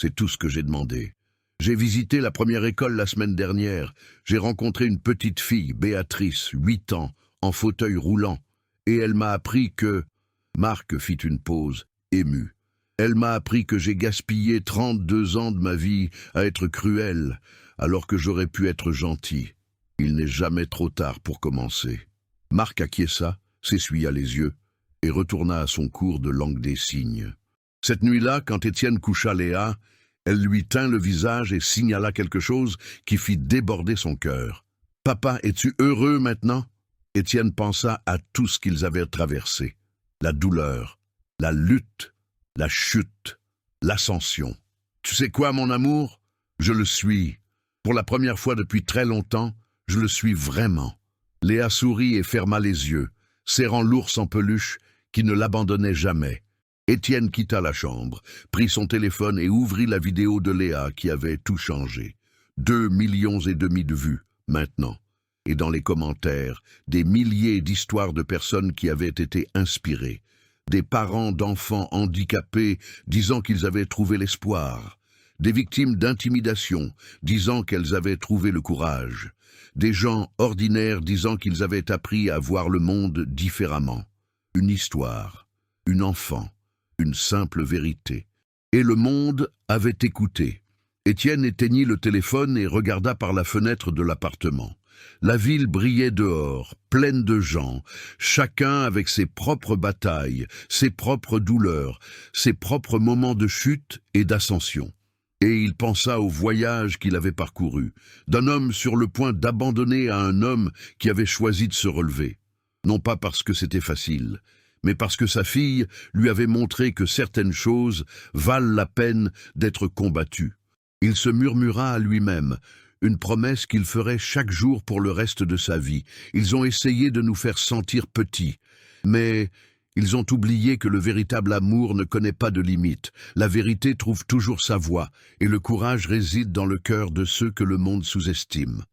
C'est tout ce que j'ai demandé. J'ai visité la première école la semaine dernière. J'ai rencontré une petite fille, Béatrice, 8 ans, en fauteuil roulant. Et elle m'a appris que... » Marc fit une pause, ému. « Elle m'a appris que j'ai gaspillé 32 ans de ma vie à être cruel, alors que j'aurais pu être gentil. Il n'est jamais trop tard pour commencer. » Marc acquiesça, s'essuya les yeux et retourna à son cours de langue des signes. Cette nuit-là, quand Étienne coucha Léa, elle lui tint le visage et signala quelque chose qui fit déborder son cœur. « Papa, es-tu heureux maintenant ?» Étienne pensa à tout ce qu'ils avaient traversé. La douleur, la lutte, la chute, l'ascension. « Tu sais quoi, mon amour? Je le suis. Pour la première fois depuis très longtemps, je le suis vraiment. » Léa sourit et ferma les yeux, serrant l'ours en peluche qui ne l'abandonnait jamais. Étienne quitta la chambre, prit son téléphone et ouvrit la vidéo de Léa qui avait tout changé. 2,5 millions de vues, maintenant. Et dans les commentaires, des milliers d'histoires de personnes qui avaient été inspirées. Des parents d'enfants handicapés disant qu'ils avaient trouvé l'espoir. Des victimes d'intimidation disant qu'elles avaient trouvé le courage. Des gens ordinaires disant qu'ils avaient appris à voir le monde différemment. Une histoire, une enfant, une simple vérité. Et le monde avait écouté. Étienne éteignit le téléphone et regarda par la fenêtre de l'appartement. La ville brillait dehors, pleine de gens, chacun avec ses propres batailles, ses propres douleurs, ses propres moments de chute et d'ascension. Et il pensa au voyage qu'il avait parcouru, d'un homme sur le point d'abandonner à un homme qui avait choisi de se relever. Non pas parce que c'était facile, mais parce que sa fille lui avait montré que certaines choses valent la peine d'être combattues. Il se murmura à lui-même, une promesse qu'il ferait chaque jour pour le reste de sa vie. Ils ont essayé de nous faire sentir petits, mais... ils ont oublié que le véritable amour ne connaît pas de limites. La vérité trouve toujours sa voie, et le courage réside dans le cœur de ceux que le monde sous-estime.